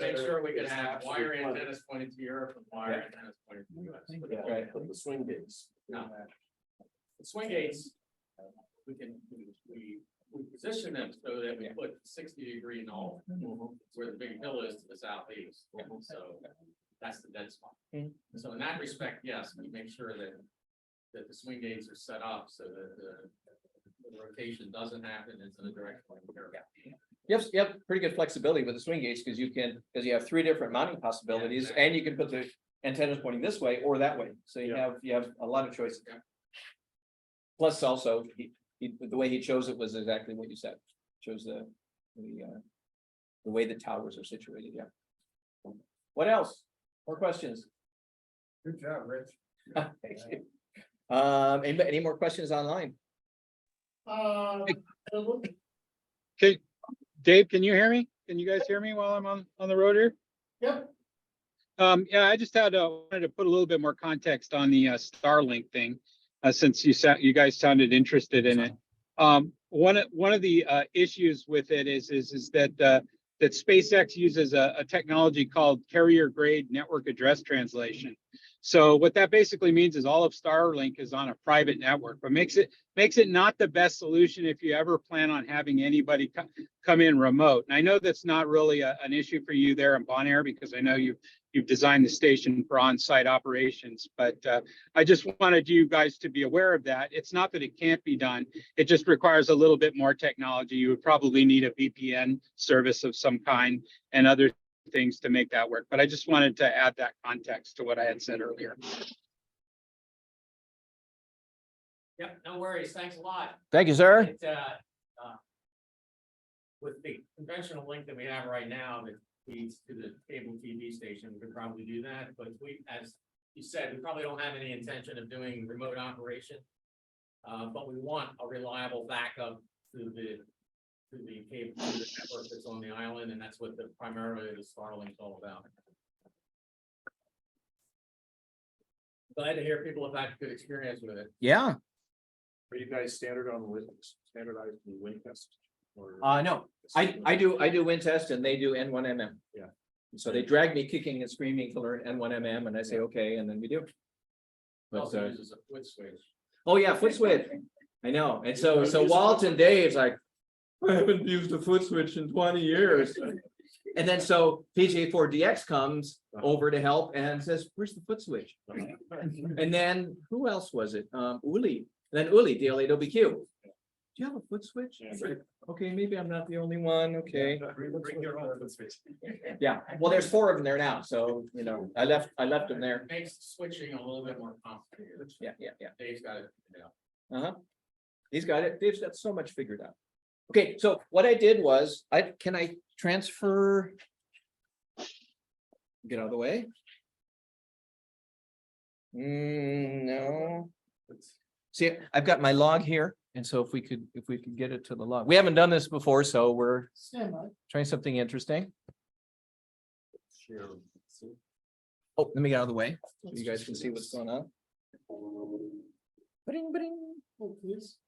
Make sure we could have wire antennas pointed to Europe and wire antennas pointed to the US. Yeah, right, but the swing gates. No. The swing gates, we position them so that we put 60-degree null where the big hill is to the southeast. So that's the dead spot. So in that respect, yes, we make sure that the swing gates are set up so that the rotation doesn't happen into the direction. Yep, pretty good flexibility with the swing gates, because you have 3 different mounting possibilities, exactly. and you can put the antennas pointing this way or that way. So you have a lot of choices. Yeah. Plus, also, the way he chose it was exactly what you said. Chose the way the towers are situated. Yeah. What else? More questions? Good job, Rich. Thank you. Any more questions online? Okay, Dave, can you hear me? Can you guys hear me while I'm on the road here? Yep. Yeah, I just wanted to put a little bit more context on the Starlink thing, since you guys sounded interested in it. One of the issues with it is that SpaceX uses a technology called carrier grade network address translation. So what that basically means is all of Starlink is on a private network, but makes it not the best solution if you ever plan on having anybody come in remote. And I know that's not really an issue for you there in Bonaire, because I know you've designed the station for on-site operations, but I just wanted you guys to be aware of that. It's not that it can't be done. It just requires a little bit more technology. You would probably need a VPN service of some kind and other things to make that work. But I just wanted to add that context to what I had said earlier. Yep, no worries. Thanks a lot. Thank you, sir. It, with the conventional link that we have right now that feeds to the cable TV station, we could probably do that, but as you said, we probably don't have any intention of doing remote operation. But we want a reliable backup to the cable, to the network that's on the island, and that's what primarily the Starlink's all about. Glad to hear people have had good experience with it. Yeah, Are you guys standardized in wind test? Or- no, I do wind test and they do N1MM. Yeah. So they drag me kicking and screaming to learn N1MM and I say, okay, and then we do. But, Also uses a foot switch. oh yeah, foot switch. I know. And so Walt and Dave's like, I haven't used a foot switch in 20 years. And then so PJ4DX comes over to help and says, where's the foot switch? And then who else was it? Uli, then Uli, DLAWQ. Do you have a foot switch? I was like, okay, maybe I'm not the only one. Okay. Bring your own foot switch. Yeah, well, there's 4 of them there now. So, you know, I left them there. Makes switching a little bit more complicated. Yeah. Dave's got it. Uh-huh. He's got it. Dave's got so much figured out. Okay, so what I did was, can I transfer? Get out of the way. No. See, I've got my log here, and so if we could get it to the log. We haven't done this before, so we're trying something interesting. Oh, let me get out of the way, so you guys can see what's going on. Ba-ding, ba-ding. Oh, please.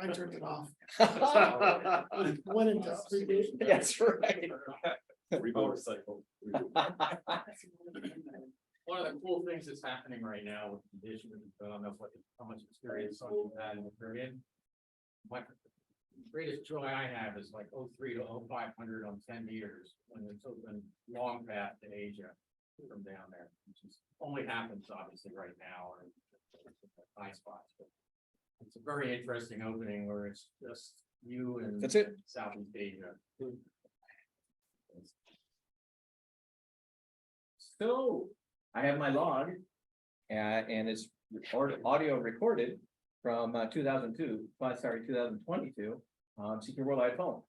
I turned it off. That's right. Motorcycle. One of the cool things that's happening right now with conditions, I don't know how much experience some you've had in the Caribbean. My greatest joy I have is like 03 to 0500 on 10 meters when it's open long path to Asia from down there, which is only happens obviously right now or high spots, but it's a very interesting opening where it's just you and That's it. Southeast Asia. So I have my log, and it's audio recorded from 2022, Secure Worldwide Phone.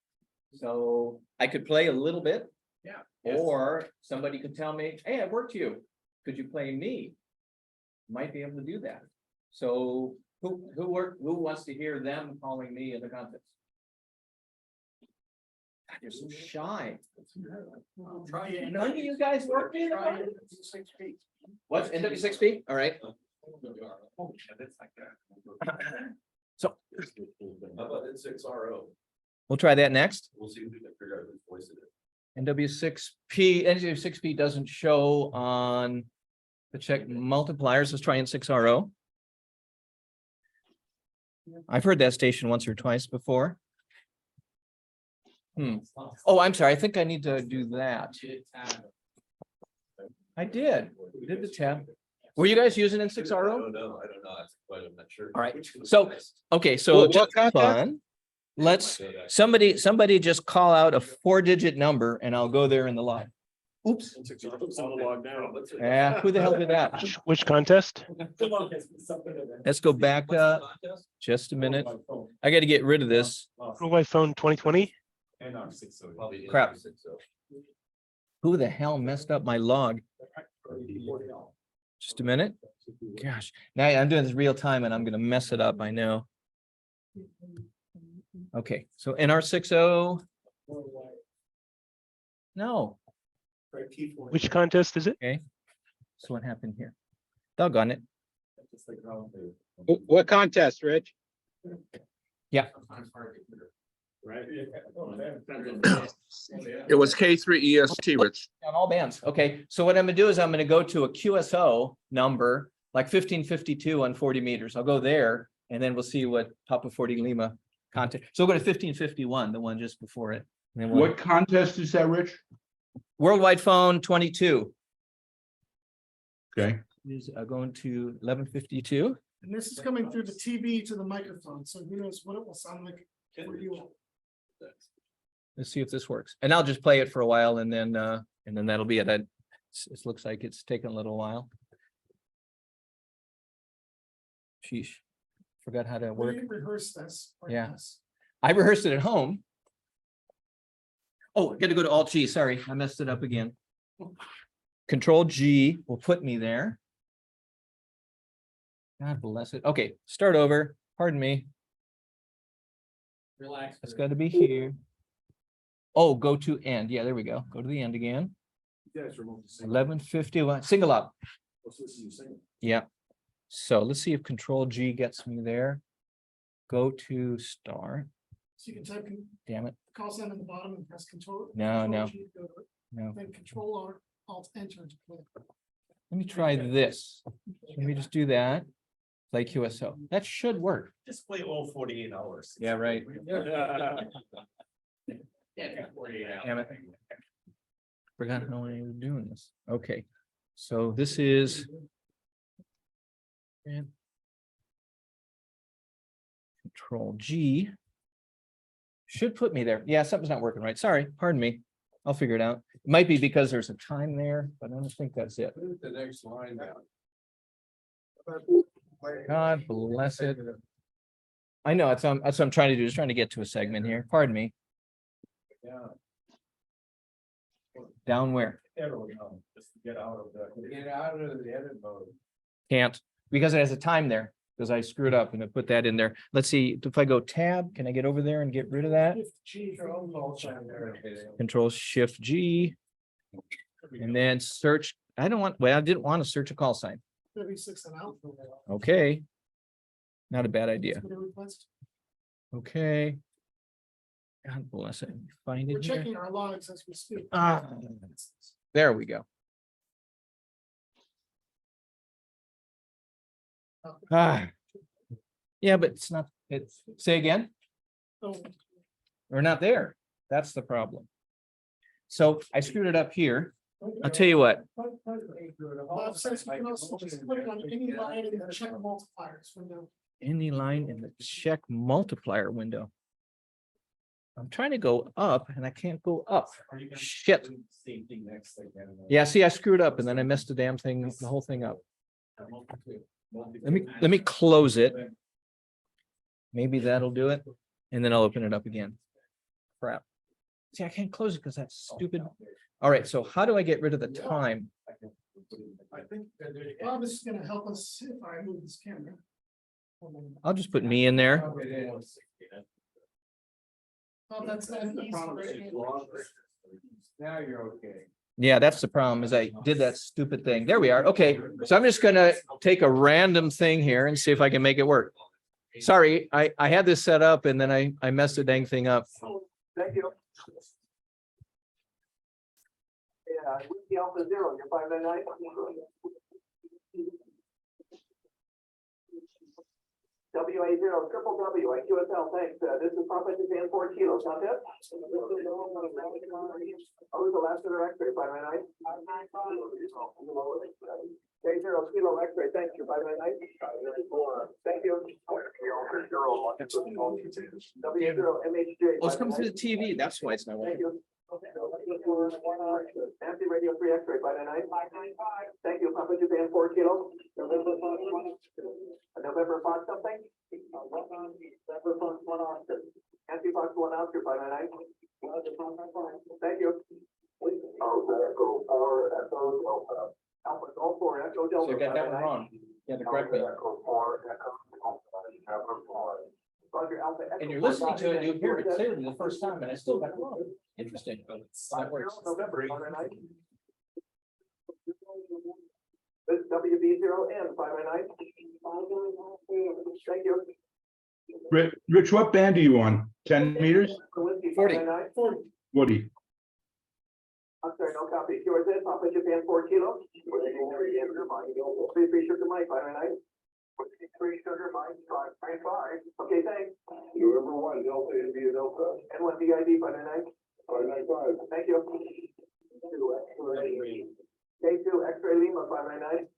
So I could play a little bit. Yeah. Or somebody could tell me, hey, I worked you. Could you play me? Might be able to do that. So who wants to hear them calling me in the contest? God, you're so shy. I'll try it. None of you guys work in the Try contest? it. 6 feet. What's NW6P? All right. So How about N6RO? we'll try that next. We'll see if we can figure out whose voice it is. NW6P doesn't show on the check multipliers. Let's try N6RO. I've heard that station once or twice before. Oh, I'm sorry. I think I need to do that. I did the tab. Were you guys using N6RO? I don't know. I'm not sure. All right. So, okay, so What just contest? fun. Let's, somebody just call out a 4-digit number and I'll go there in the log. Oops. N6RO's on the log now. Yeah, who the hell did that? Which contest? Let's go back up just a minute. I got to get rid of this Worldwide Phone 2020? crap. Who the hell messed up my log? Just a minute. Gosh, now I'm doing this real time and I'm gonna mess it up, I know. Okay, so NR60. No, Which contest is it? okay. So what happened here? Doggone it. What contest, Rich? Right? It was K3EST, Rich. On all bands. Okay, so what I'm gonna do is I'm gonna go to a QSO number, like 1552 on 40 meters. I'll go there and then we'll see what Papa 40 Lima content. So we'll go to 1551, the one just before it. And then we'll- What contest is that, Rich? Worldwide Phone 22 Okay. is going to 1152. And this is coming through the TV to the microphone, so who knows what it will sound like for you all. Let's see if this works. And I'll just play it for a while and then that'll be it. It looks like it's taken a little while. Sheesh. Forgot how to work. We rehearse this. Yeah. I rehearsed it at home. Oh, I got to go to Alt G. Sorry, I messed it up again. Control G will put me there. God bless it. Okay, start over. Pardon me. Relax. It's got to be here. Oh, go to end. Yeah, there we go. Go to the end again. You guys removed the single. 1151. Single up. Yeah. So let's see if Control G gets me there. Go to star. So you can type in Damn it. call sign at the bottom and press control. No, no. Control G, go to it, No. Then control alt enter to play. Let me try this. Let me just do that. Play QSO. That should work. Just play all 48 hours. Yeah, right. Yeah, 48 hours. Damn it. Forgot how I was doing this. Okay, so this is. and Control G. Should put me there. Yeah, something's not working right. Sorry, pardon me. I'll figure it out. It might be because there's a time there, but I don't think that's it. The next line down. God bless it. I know, that's what I'm trying to do, just trying to get to a segment here. Pardon me. Down where? There we go. Just get out of the. Get out of the edit mode. Can't, because it has a time there, because I screwed up and I put that in there. Let's see, if I go tab, can I get over there and get rid of that? Control Shift G. And then search, I didn't want to search a call sign. 36 and out. Okay. Not a bad idea. Okay. God bless it. Find We're it here. checking our logs as we speak. There we go. Yeah, but it's not, say again, Oh, we're not there. That's the problem. So I screwed it up here. I'll tell you what, Bob says you can also just click on any line in the check multipliers window. any line in the check multiplier window. I'm trying to go up and I can't go up. Shit. Same thing next thing. Yeah, see, I screwed up and then I messed the damn thing, the whole thing up. Let me close it. Maybe that'll do it. And then I'll open it up again. Crap. See, I can't close it because that's stupid. All right, so how do I get rid of the time? I think that there's. Bob, this is gonna help us if I move this camera. I'll just put me in there. Oh, that's the problem. Now you're okay. Yeah, that's the problem is I did that stupid thing. There we are. Okay, so I'm just gonna take a random thing here and see if I can make it work. Sorry, I had this set up and then I messed the dang thing up. Thank you. Yeah, with the Alpha Zero, you're 599. WA0, triple W, IQSL, thanks. This is Papa Japan 4 kilos, contest. Oh, who's the last of the X-ray, 599? K0 kilo X-ray, thanks, you're 599. Thank you. W0 MHJ. Let's come to the TV. That's why it's not Thank working. you. Nancy Radio 3 X-ray, 599. Thank you, Papa Japan 4 kilos. November Fox something? November Fox 1 Oscar. Nancy Fox 1 Oscar, 599. Thank you. Alpha Golf 4 Echo So Delta. you got that one wrong. You had to correct me. Roger, Alpha Echo And you're listening to it, you hear it clearly the first time and I still got it wrong. Interesting. That works. November, 599. This is WB0N 599. Thank you. Rich, what band are you on? 10 meters? 40. 40. I'm sorry, no copy. QRZ, Papa Japan 4 kilos. 3 sugar Mike 599. 3 sugar Mike 595. Okay, thanks. November 1 Delta India Delta. N1 DID 599. 595. Thank you. K2 X-ray Lima 599.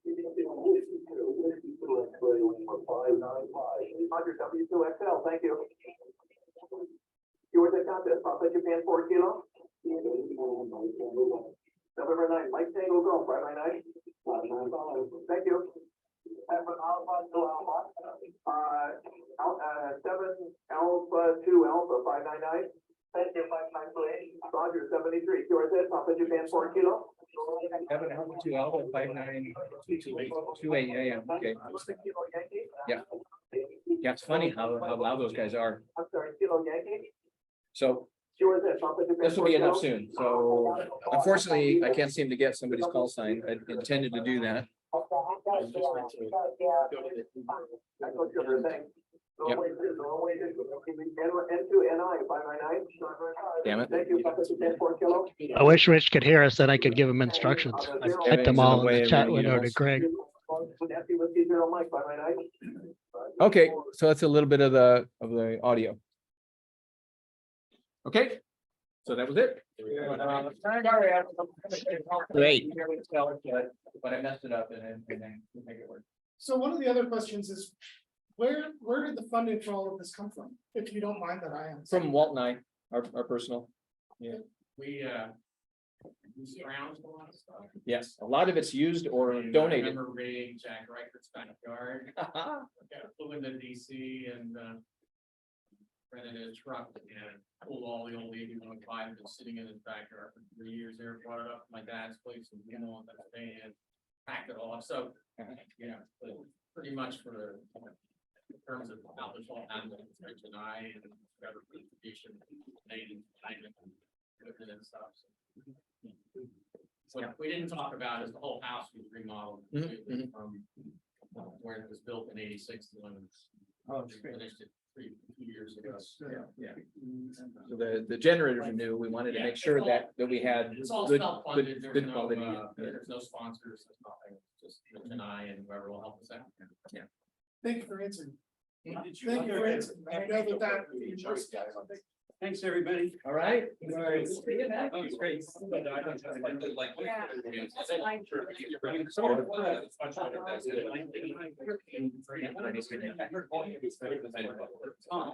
Roger, W2XL, thank you. QRZ contest, Papa Japan 4 kilo. November 9, Mike Tango Golf 599. Thank you. 7 Alpha 2 Alpha 599. Thank you, 598. Roger, 73. QRZ, Papa Japan 4 kilo. 7 Alpha 2 Alpha 5928 AM. Okay. Yeah. Yeah, it's funny how loud those guys are. I'm sorry, Kilo Yankee. So QRZ, Papa Japan this will 4 be enough kilo. soon. So unfortunately, I can't seem to get somebody's call sign. I intended to do that. Yep. Damn it. I wish Rich could hear us, then I could give him instructions. I typed them all in the chat window to Greg. Okay, so that's a little bit of the audio. Okay, so that was it. Great. But I messed it up and then make it work. So one of the other questions is, where did the funding for all of this come from? If you don't mind that I am. From Walt and I, our personal. We, use grounds a lot of stuff. Yes, a lot of it's used or And I donated. remember raiding Jack Reichert's backyard, flew into DC and, rented a truck and pulled all the old 81 five been sitting in his backyard for 3 years there, brought it up to my dad's place in Pennsylvania, and packed it all up. So, but pretty much for in terms of how this all happened, Rich and I and whatever distribution, and stuff. So what we didn't talk about is the whole house was remodeled from where it was built in '86 to when we finished it 2 years ago. Yeah. So the generators are new. We wanted to make sure that we had It's all good self-funded. There's good no, quality. there's no sponsors, there's nothing, just Rich and I and whoever will help us out. Thank you for answering. Did you- Thank you for answering. I know that. Thanks, everybody. All right. That was great.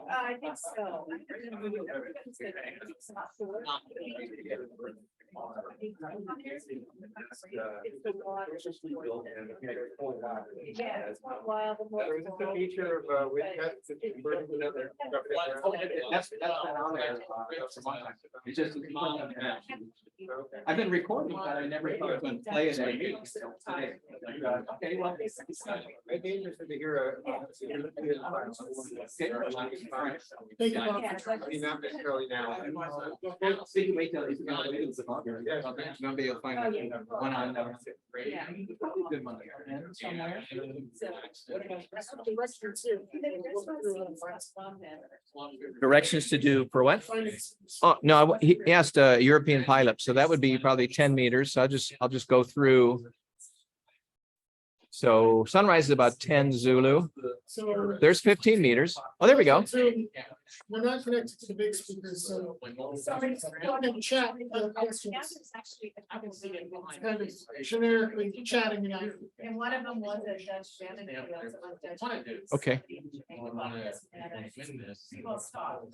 I think so. Yeah, it's not wild. The feature of, That's been on there. It's just. I've been recording, but I never thought I would play it at a meeting. Okay, well. I'd be interested to hear Thank you, Bob. not necessarily now. See, you wait till it's gonna be able to find one on. Yeah. Good one. Somewhere. Directions to do for what? Oh, no, he asked a European pilot, so that would be probably 10 meters. So I'll just go through. So sunrise is about 10 Zulu. So. There's 15 meters. Oh, there we go. So we're not connected to the big speakers, so. Sorry. in the chat, questions. Kind of generically chatting it out. And one of them was a Judge Shannon. Okay. People stop.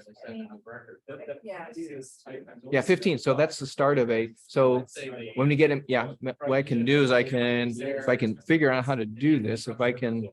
Yeah. Yeah, 15. So that's the start of so when we get him, yeah, what I can do is if I can figure out how to do this, if I can